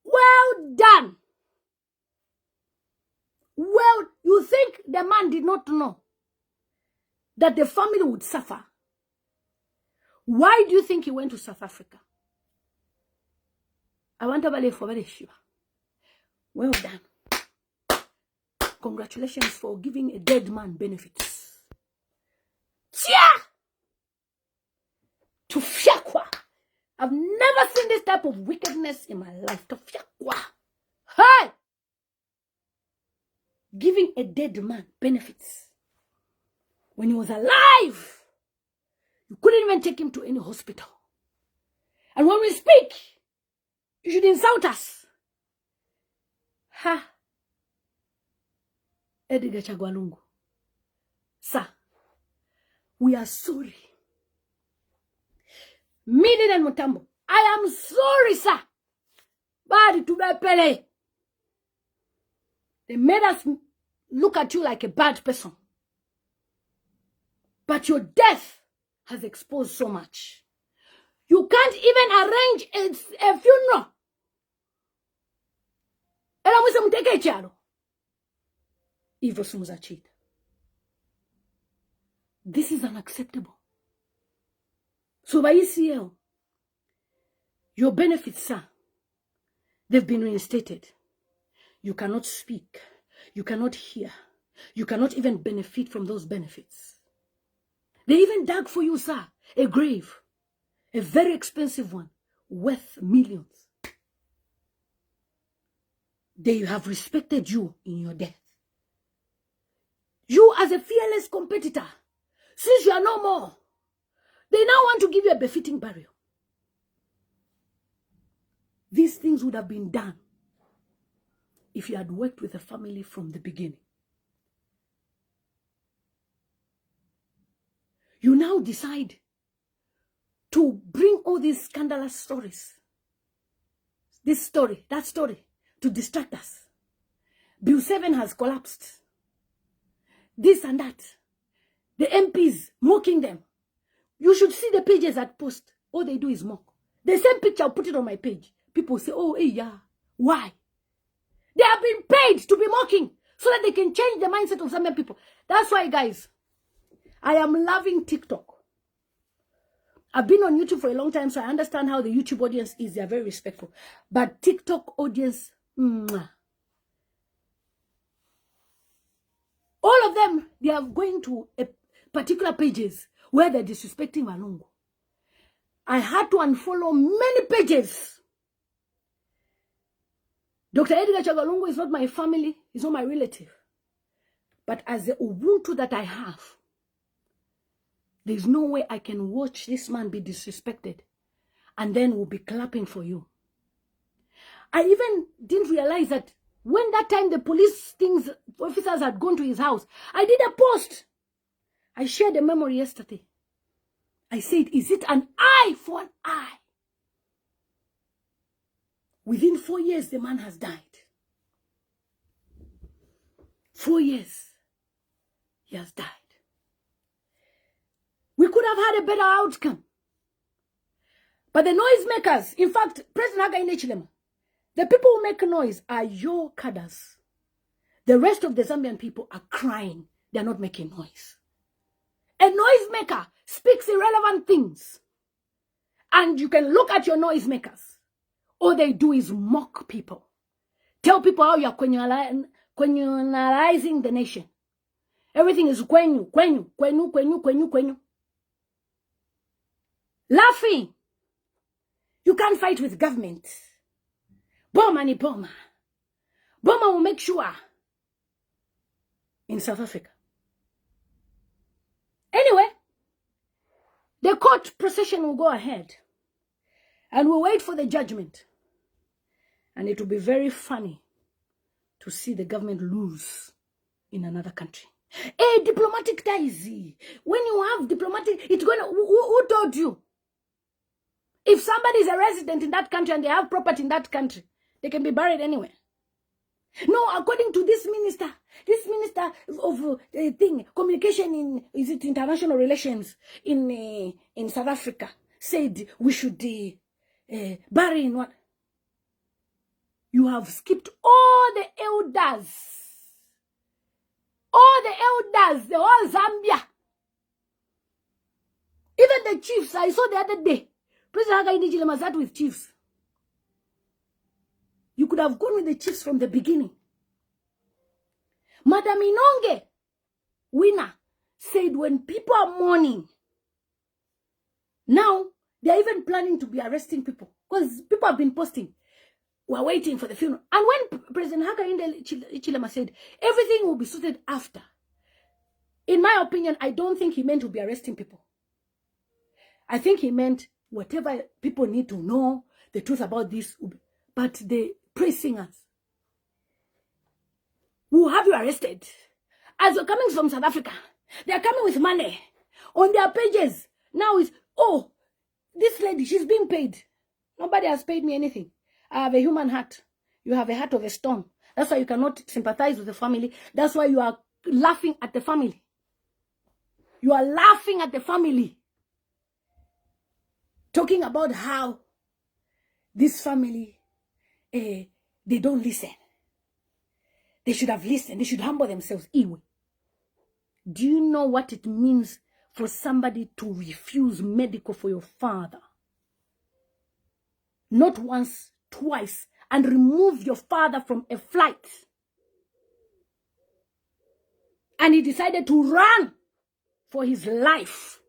Well done. Well, you think the man did not know that the family would suffer? Why do you think he went to South Africa? I want to believe for very sure. Well done. Congratulations for giving a dead man benefits. Tia! To Chagwa. I've never seen this type of wickedness in my life. To Chagwa. Hey! Giving a dead man benefits. When he was alive, you couldn't even take him to any hospital. And when we speak, you should insult us. Ha! Edgar Chagwa Lungu. Sir, we are sorry. Mini and Mutambo, I am sorry, sir. Badi to Pele. They made us look at you like a bad person. But your death has exposed so much. You can't even arrange a funeral. This is unacceptable. So by ECL, your benefits, sir, they've been reinstated. You cannot speak. You cannot hear. You cannot even benefit from those benefits. They even dug for you, sir, a grave. A very expensive one, worth millions. They have respected you in your death. You as a fearless competitor, since you are no more, they now want to give you a befitting burial. These things would have been done if you had worked with the family from the beginning. You now decide to bring all these scandalous stories. This story, that story, to distract us. Bill 7 has collapsed. This and that. The MPs mocking them. You should see the pages at post. All they do is mock. The same picture, I'll put it on my page. People say, oh, hey, yeah. Why? They have been paid to be mocking so that they can change the mindset of some people. That's why, guys, I am loving TikTok. I've been on YouTube for a long time, so I understand how the YouTube audience is. They are very respectful. But TikTok audience, mwah. All of them, they are going to a particular pages where they're disrespecting Lungu. I had to unfollow many pages. Dr. Edgar Chagwa Lungu is not my family. He's not my relative. But as the Ubuntu that I have, there's no way I can watch this man be disrespected and then we'll be clapping for you. I even didn't realize that when that time the police officers had gone to his house, I did a post. I shared a memory yesterday. I said, is it an eye for an eye? Within 4 years, the man has died. 4 years, he has died. We could have had a better outcome. But the noisemakers, in fact, President Haga Inechilema, the people who make noise are your cadres. The rest of the Zambian people are crying. They're not making noise. A noisemaker speaks irrelevant things. And you can look at your noisemakers. All they do is mock people. Tell people how you're colonializing the nation. Everything is kwenyu, kwenyu, kwenyu, kwenyu, kwenyu, kwenyu. Laughing. You can't fight with government. Boma ni Boma. Boma will make sure in South Africa. Anyway, the court procession will go ahead. And we'll wait for the judgment. And it will be very funny to see the government lose in another country. Diplomatic ties. When you have diplomatic, it's gonna. Who told you? If somebody is a resident in that country and they have property in that country, they can be buried anywhere. No, according to this minister of communication in international relations in South Africa said we should bury in what? You have skipped all the elders, the whole Zambia, even the chiefs. I saw the other day, President Hakainde Hichilema sat with chiefs. You could have gone with the chiefs from the beginning. Madam Inonge, winner, said when people are mourning, now they are even planning to be arresting people because people have been posting, we're waiting for the funeral. And when President Hakainde Hichilema said everything will be sorted after, in my opinion, I don't think he meant to be arresting people. I think he meant whatever people need to know, the truth about this. But the praise singers will have you arrested. As you're coming from South Africa, they are coming with money on their pages. Now it's, oh, this lady, she's being paid. Nobody has paid me anything. I have a human heart. You have a heart of a stone. That's why you cannot sympathize with the family. That's why you are laughing at the family. You are laughing at the family. Talking about how this family, they don't listen. They should have listened. They should humble themselves. Iwe. Do you know what it means for somebody to refuse medical for your father? Not once, twice, and remove your father from a flight. And he decided to run for his life.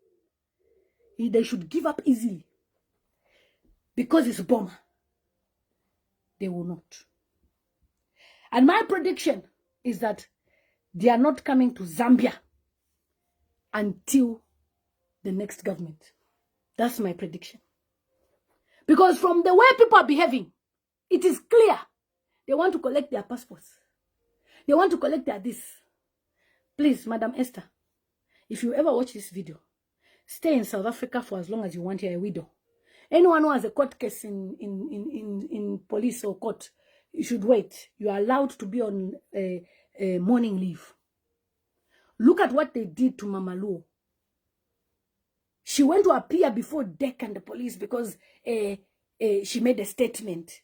They should give up easily. Because it's a bomber. They will not. And my prediction is that they are not coming to Zambia until the next government. That's my prediction. Because from the way people are behaving, it is clear they want to collect their passports. They want to collect their this. Please, Madam Esther, if you ever watch this video, stay in South Africa for as long as you want. You're a widow. Anyone who has a court case in police or court, you should wait. You are allowed to be on a mourning leave. Look at what they did to Mama Luo. She went to appear before DEC and the police because she made a statement.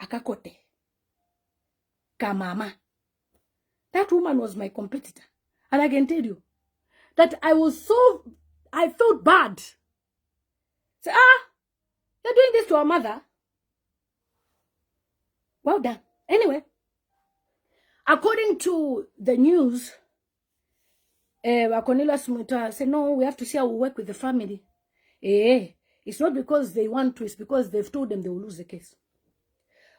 Akakote. Kamama. That woman was my competitor. And I can tell you that I felt bad. Say, you're doing this to our mother. Well done. Anyway, according to the news, Cornelius Muta said, no, we have to see how we work with the family. It's not because they want to, it's because they've told them they will lose the case.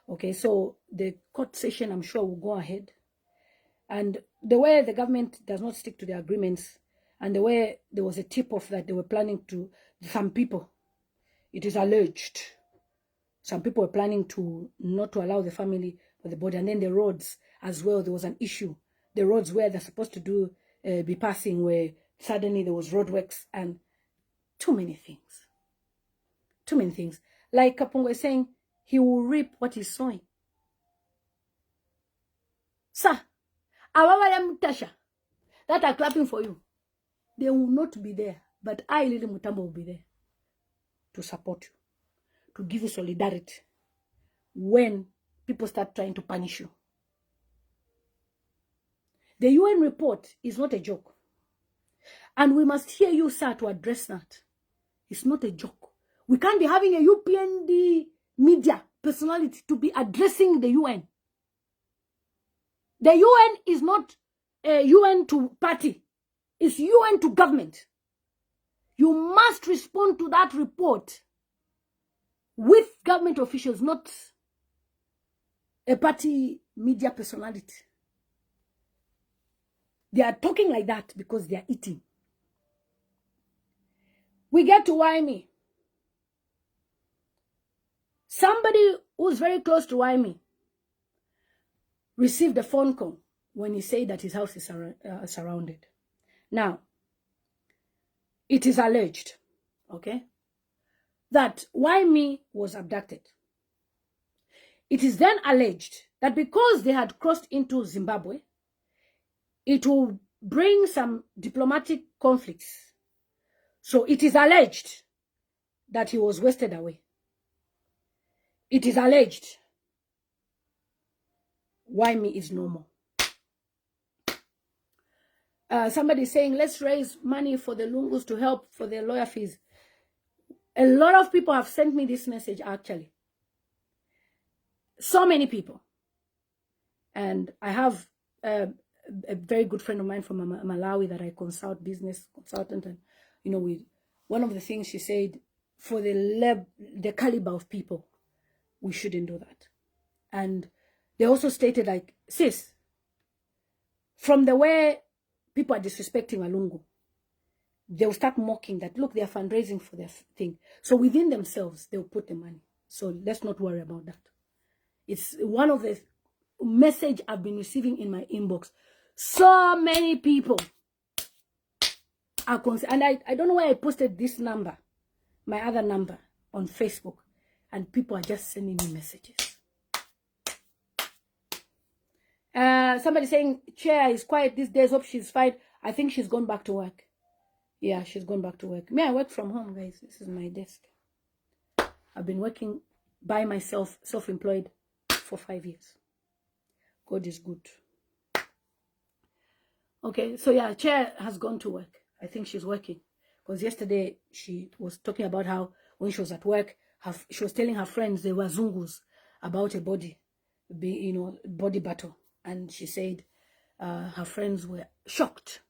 Okay, so the court session, I'm sure, will go ahead. And the way the government does not stick to the agreements, and the way there was a tip-off that they were planning to, some people, it is alleged, some people were planning to not to allow the family for the body. And then the roads as well, there was an issue. The roads where they're supposed to be passing, where suddenly there was roadworks and too many things. Too many things. Like Kapungo is saying, he will reap what he's sowing. Sir, Tasha, that are clapping for you, they will not be there. But I, Lily Mutambo, will be there to support you, to give you solidarity when people start trying to punish you. The UN report is not a joke. And we must hear you, sir, to address that. It's not a joke. We can't be having a UPND media personality to be addressing the UN. The UN is not a UN to party. It's UN to government. You must respond to that report with government officials, not a party media personality. They are talking like that because they are eating. We get to Waimi. Somebody who's very close to Waimi received a phone call when he said that his house is surrounded. Now, it is alleged, okay, that Waimi was abducted. It is then alleged that because they had crossed into Zimbabwe, it will bring some diplomatic conflicts. So it is alleged that he was wasted away. It is alleged Waimi is no more. Somebody saying, let's raise money for the Lungus to help for their lawyer fees. A lot of people have sent me this message, actually. So many people. And I have a very good friend of mine from Malawi that I consult, business consultant. And, you know, one of the things she said, for the caliber of people, we shouldn't do that. And they also stated, like, sis, from the way people are disrespecting Lungu, they'll start mocking that, look, they're fundraising for their thing. So within themselves, they'll put the money. So let's not worry about that. It's one of the message I've been receiving in my inbox. So many people are concerned. And I don't know why I posted this number, my other number, on Facebook. And people are just sending me messages. Somebody saying, Chair is quiet these days, hope she's fine. I think she's gone back to work. Yeah, she's gone back to work. Me, I work from home, guys. This is my desk. I've been working by myself, self-employed, for 5 years. God is good. Okay, so yeah, Chair has gone to work. I think she's working. Because yesterday, she was talking about how when she was at work, she was telling her friends they were Zungus about a body battle. And she said her friends were shocked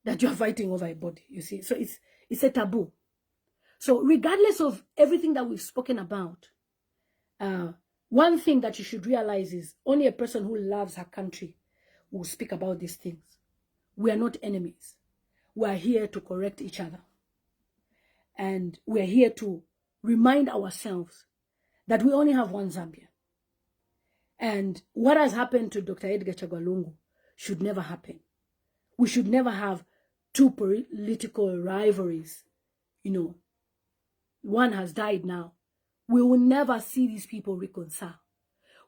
that you're fighting over a body, you see. So it's a taboo. So regardless of everything that we've spoken about, one thing that you should realize is only a person who loves her country will speak about these things. We are not enemies. We are here to correct each other. And we are here to remind ourselves that we only have one Zambia. And what has happened to Dr. Edgar Chagwa Lungu should never happen. We should never have two political rivalries. You know, one has died now. We will never see these people reconcile.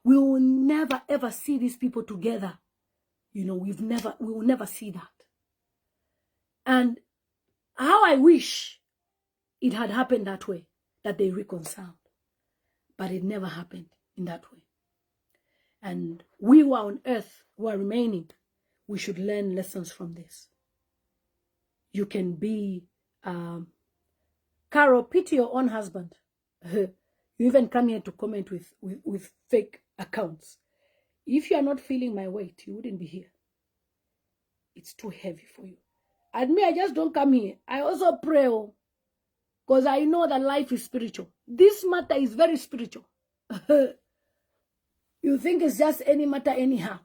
We will never ever see these people together. You know, we will never see that. And how I wish it had happened that way, that they reconciled. But it never happened in that way. And we who are on earth, who are remaining, we should learn lessons from this. You can be, Carol, pity your own husband. You even come here to comment with fake accounts. If you are not feeling my weight, you wouldn't be here. It's too heavy for you. And me, I just don't come here. I also pray, because I know that life is spiritual. This matter is very spiritual. You think it's just any matter anyhow.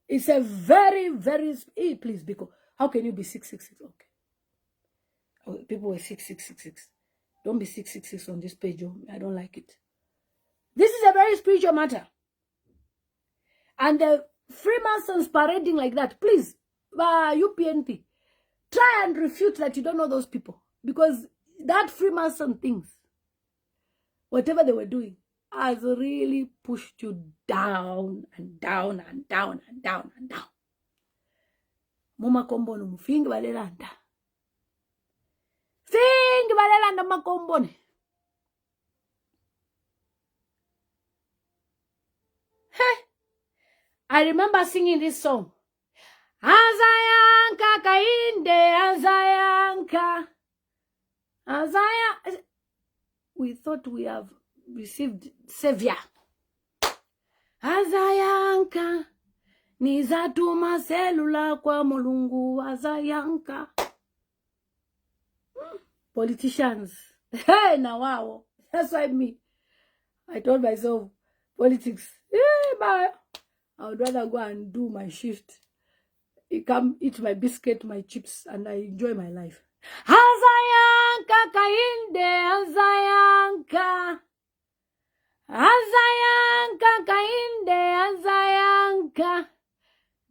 It's a very, very... Hey, please, Biko, how can you be 666? Okay. Oh, people were 6666. Don't be 666 on this page. Oh, I don't like it. This is a very spiritual matter. And the Freemasons parading like that, please, UPNP, try and refute that you don't know those people. Because that Freemason things, whatever they were doing, has really pushed you down and down and down and down and down. Muma kombone mufingi balelanda. Fingi balelanda makombone. Hey, I remember singing this song. Azayanka kainde, Azayanka. Azaya. We thought we have received Savior. Azayanka. Nizatuma selula kwa Mulungu. Azayanka. Politicians. Hey, now wow. That's why I told myself, politics. I would rather go and do my shift. I come eat my biscuit, my chips, and I enjoy my life. Azayanka kainde, Azayanka. Azayanka kainde, Azayanka.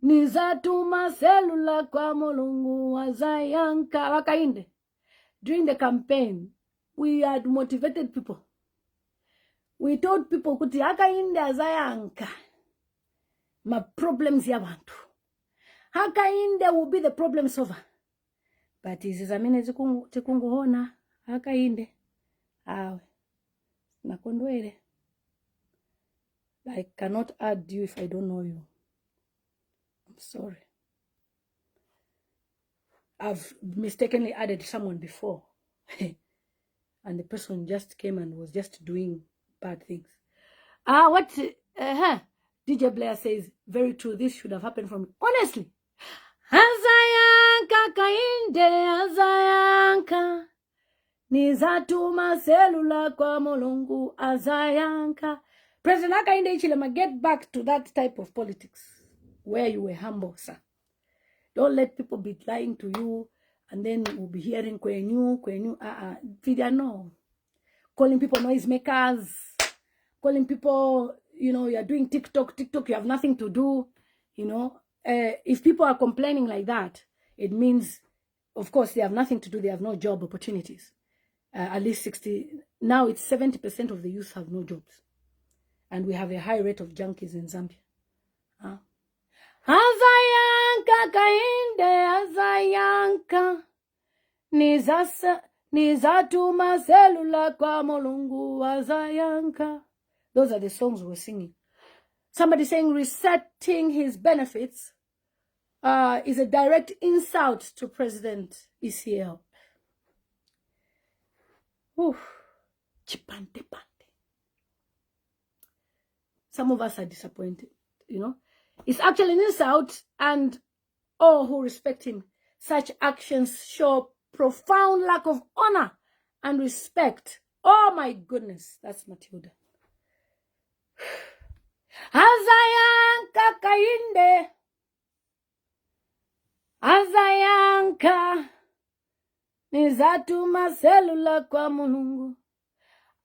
nizatuma selula kwa Mulungu wazayanka. Wakainde. During the campaign, we had motivated people. We told people kuti hakainde azayanka ma problems ya bantu. Hakainde will be the problem solver. But izizamene tikunguhona hakainde awe nakondwele. I cannot add you if I don't know you. I'm sorry. I've mistakenly added someone before. And the person just came and was just doing bad things. What DJ Blair says, very true. This should have happened from, honestly. Azayanka kainde azayanka nizatuma selula kwa Mulungu azayanka. President Hakainde Hichilema, get back to that type of politics where you were humble, sir. Don't let people be lying to you and then we'll be hearing kwenyu. Video no. Calling people noisemakers, calling people, you're doing TikTok, you have nothing to do, If people are complaining like that, it means, of course, they have nothing to do, they have no job opportunities. At least 60, now it's 70% of the youth have no jobs. And we have a high rate of junkies in Zambia. Azayanka kainde azayanka nizatuma selula kwa Mulungu azayanka. Those are the songs we're singing. Somebody saying resetting his benefits is a direct insult to President ECL. Chipante pante. Some of us are disappointed, It's actually an insult, and all who respect him. Such actions show profound lack of honor and respect. Oh my goodness, that's Matilda. Azayanka kainde. Azayanka. Nizatuma selula kwa Mulungu.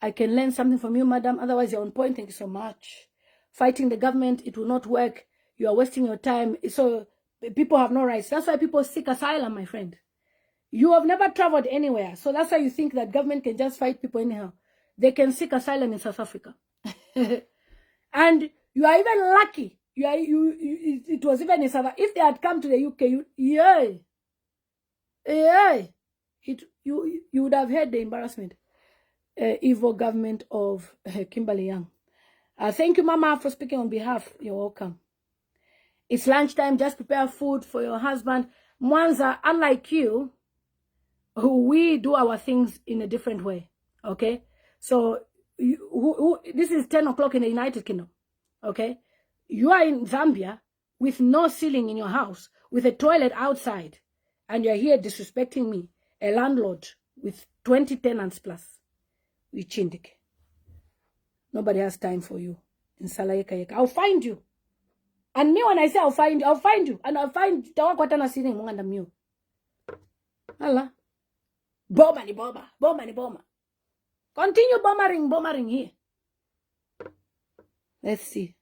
I can learn something from you, madam. Otherwise, you're on point. Thank you so much. Fighting the government, it will not work. You are wasting your time. So people have no rights. That's why people seek asylum, my friend. You have never traveled anywhere. So that's why you think that government can just fight people anyhow. They can seek asylum in South Africa. And you are even lucky. It was even in South Africa. If they had come to the UK, you would have heard the embarrassment. Evil government of Kimberly Young. Thank you, Mama, for speaking on behalf. You're welcome. It's lunchtime. Just prepare food for your husband. Mwanza, unlike you, we do our things in a different way. Okay? So, this is 10 o'clock in the United Kingdom. Okay? You are in Zambia with no ceiling in your house, with a toilet outside, and you're here disrespecting me, a landlord with 20 tenants plus. Chindike. Nobody has time for you. In Salayeka. I'll find you. And me, when I say I'll find you. And I'll find Tawakwatana sitting among the mew. Allah. Bomba. Continue bombering here. Let's see.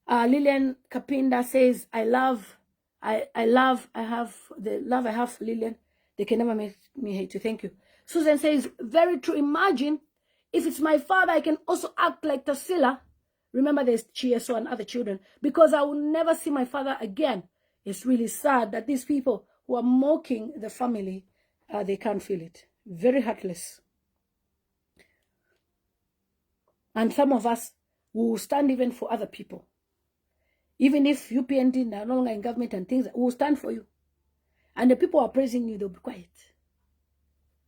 Lillian Kapinda says, I have the love I have for Lillian. They can never make me hate you. Thank you. Susan says, very true. Imagine if it's my father, I can also act like Tarsila. Remember, there's Chieso and other children. Because I will never see my father again. It's really sad that these people who are mocking the family, they can't feel it. Very heartless. And some of us will stand even for other people. Even if Upnd are no longer in government and things, we will stand for you. And the people are praising you, they'll be quiet.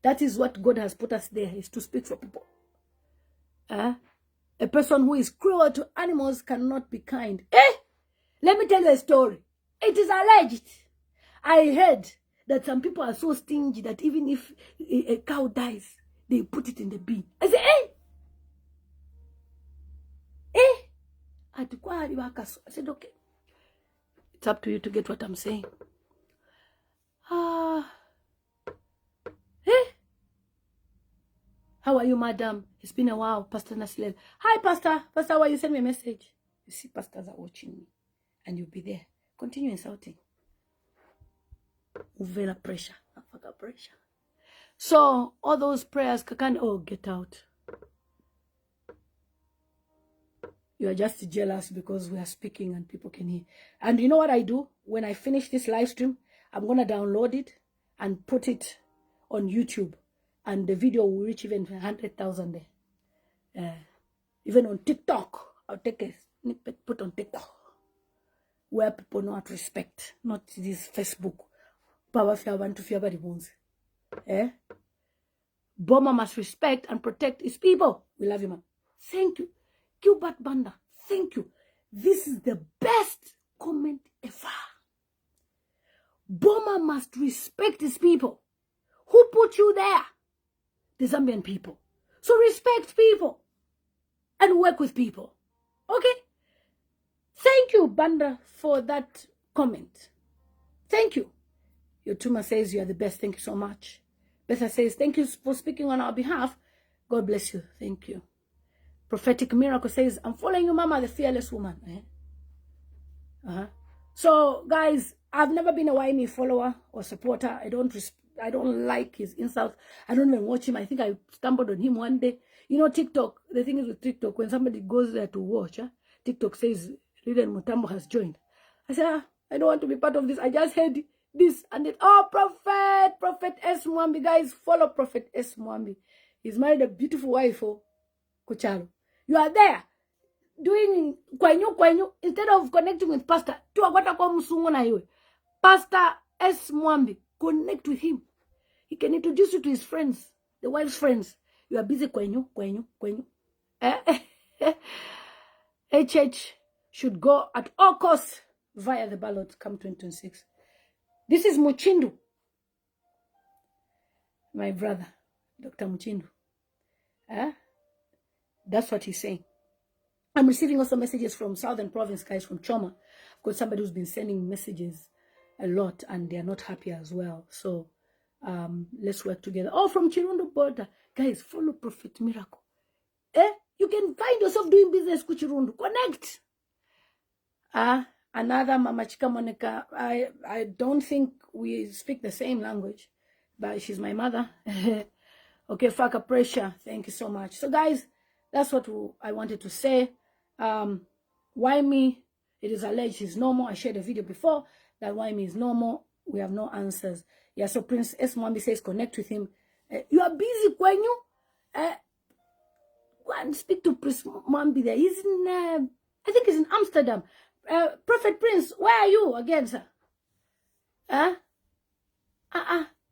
That is what God has put us there, is to speak for people. A person who is cruel to animals cannot be kind. Let me tell you a story. It is alleged. I heard that some people are so stingy that even if a cow dies, they put it in the bin. I say, I said, okay. It's up to you to get what I'm saying. How are you, madam? It's been a while, Pastor Nasilel. Hi, Pastor. Pastor, why you send me a message? You see, pastors are watching me. And you'll be there. Continue insulting. Uvela pressure. Afaka pressure. So all those prayers can get out. You are just jealous because we are speaking and people can hear. And you know what I do? When I finish this live stream, I'm going to download it and put it on YouTube. And the video will reach even 100,000 there. Even on TikTok. I'll take a snippet, put on TikTok. Where people know how to respect. Not this Facebook. Power fear want to fear by the bones. Boma must respect and protect his people. We love you, man. Thank you. Gilbert Banda, thank you. This is the best comment ever. Boma must respect his people. Who put you there? The Zambian people. So respect people and work with people. Okay? Thank you, Banda, for that comment. Thank you. Yotuma says you are the best. Thank you so much. Betha says, thank you for speaking on our behalf. God bless you. Thank you. Prophetic Miracle says, I'm following you, Mama, the fearless woman. So, guys, I've never been a YME follower or supporter. I don't like his insults. I don't even watch him. I think I stumbled on him one day. You know, TikTok, the thing is with TikTok, when somebody goes there to watch, TikTok says, Riden Mutambo has joined. I said, I don't want to be part of this. I just heard this and it. Oh, Prophet S. Mwambi. Guys, follow Prophet S. Mwambi. He's married a beautiful wife, Kuchalo. You are there doing kwenyu instead of connecting with Pastor. Pastor S. Mwambi, connect with him. He can introduce you to his friends, the wife's friends. You are busy kwenyu. HH should go at all costs via the ballot come 2026. This is Muchindu, my brother, Dr. Muchindu. That's what he's saying. I'm receiving also messages from Southern Province, guys, from Choma. I've got somebody who's been sending messages a lot, and they're not happy as well. So let's work together. Oh, from Chirundo border. Guys, follow Prophet Miracle. You can find yourself doing business with Chirundo. Connect. Another Mama Chika Monica. I don't think we speak the same language, but she's my mother. Okay, Faka Pressure. Thank you so much. So, guys, that's what I wanted to say. Why me? It is alleged he's normal. I shared a video before that why me is normal. We have no answers. Yeah, so Prince S. Mwambi says connect with him. You are busy, when you go and speak to Prince Mwambi there. He's in, I think he's in Amsterdam. Prophet Prince, where are you again, sir?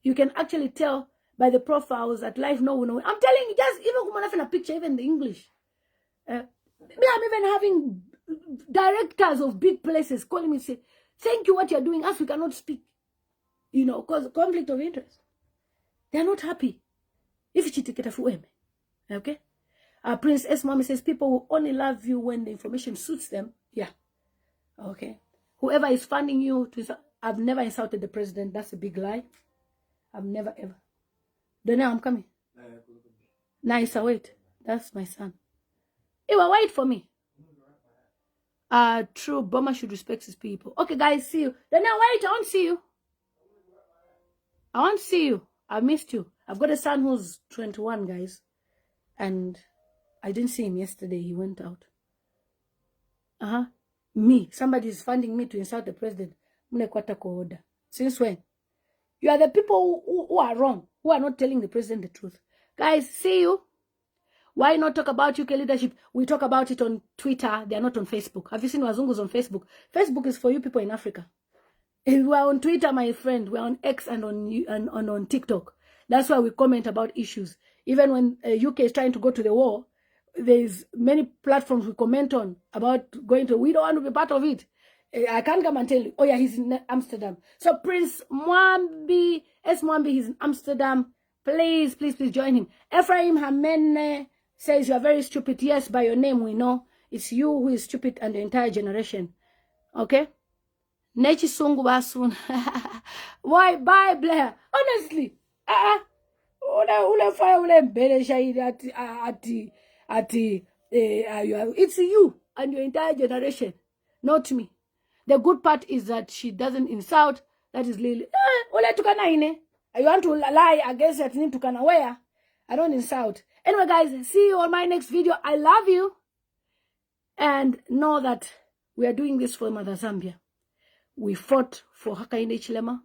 You can actually tell by the profiles at life. No. I'm telling you, just even a picture, even the English. I'm even having directors of big places calling me, say, thank you what you're doing, as we cannot speak. You know, because conflict of interest. They're not happy. If you take it away. Okay? Prince S. Mommy says people will only love you when the information suits them. Yeah. Okay. Whoever is funding you, I've never insulted the president. That's a big lie. I've never ever. Donna, I'm coming. Nice, wait. That's my son. You were wait for me. True. Boma should respect his people. Okay, guys, see you. Donna, wait. I want to see you. I want to see you. I missed you. I've got a son who's 21, guys. And I didn't see him yesterday. He went out. Me. Somebody is funding me to insult the president. Since when? You are the people who are wrong, who are not telling the president the truth. Guys, see you. Why not talk about UK leadership? We talk about it on Twitter. They are not on Facebook. Have you seen Wazungus on Facebook? Facebook is for you people in Africa. We are on Twitter, my friend. We are on X and on TikTok. That's why we comment about issues. Even when UK is trying to go to the war, there's many platforms we comment on about going to. We don't want to be part of it. I can't come and tell you, oh yeah, he's in Amsterdam. So Prince Mwambi, S. Mwambi, he's in Amsterdam. Please join him. Ephraim Hamene says you are very stupid. Yes, by your name we know. It's you who is stupid and the entire generation. Okay? Nechi Sungu Basun. Why, bye, Blair? Honestly. It's you and your entire generation. Not me. The good part is that she doesn't insult. That is Lily. You want to lie against that thing to where? I don't insult. Anyway, guys, see you on my next video. I love you. And know that we are doing this for Mother Zambia. We fought for Hakainde Chilema.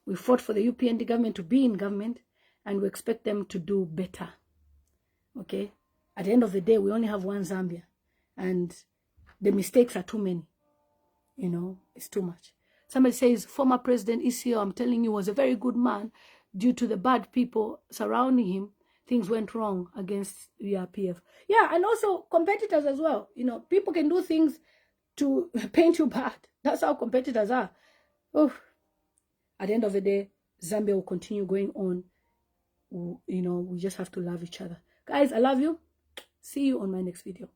We fought for the UPND government to be in government. And we expect them to do better. Okay? At the end of the day, we only have one Zambia. And the mistakes are too many. You know, it's too much. Somebody says, former President Isio, I'm telling you, was a very good man. Due to the bad people surrounding him, things went wrong against URPF. Yeah, and also competitors as well. You know, people can do things to paint you bad. That's how competitors are. Oh, at the end of the day, Zambia will continue going on. You know, we just have to love each other. Guys, I love you. See you on my next video.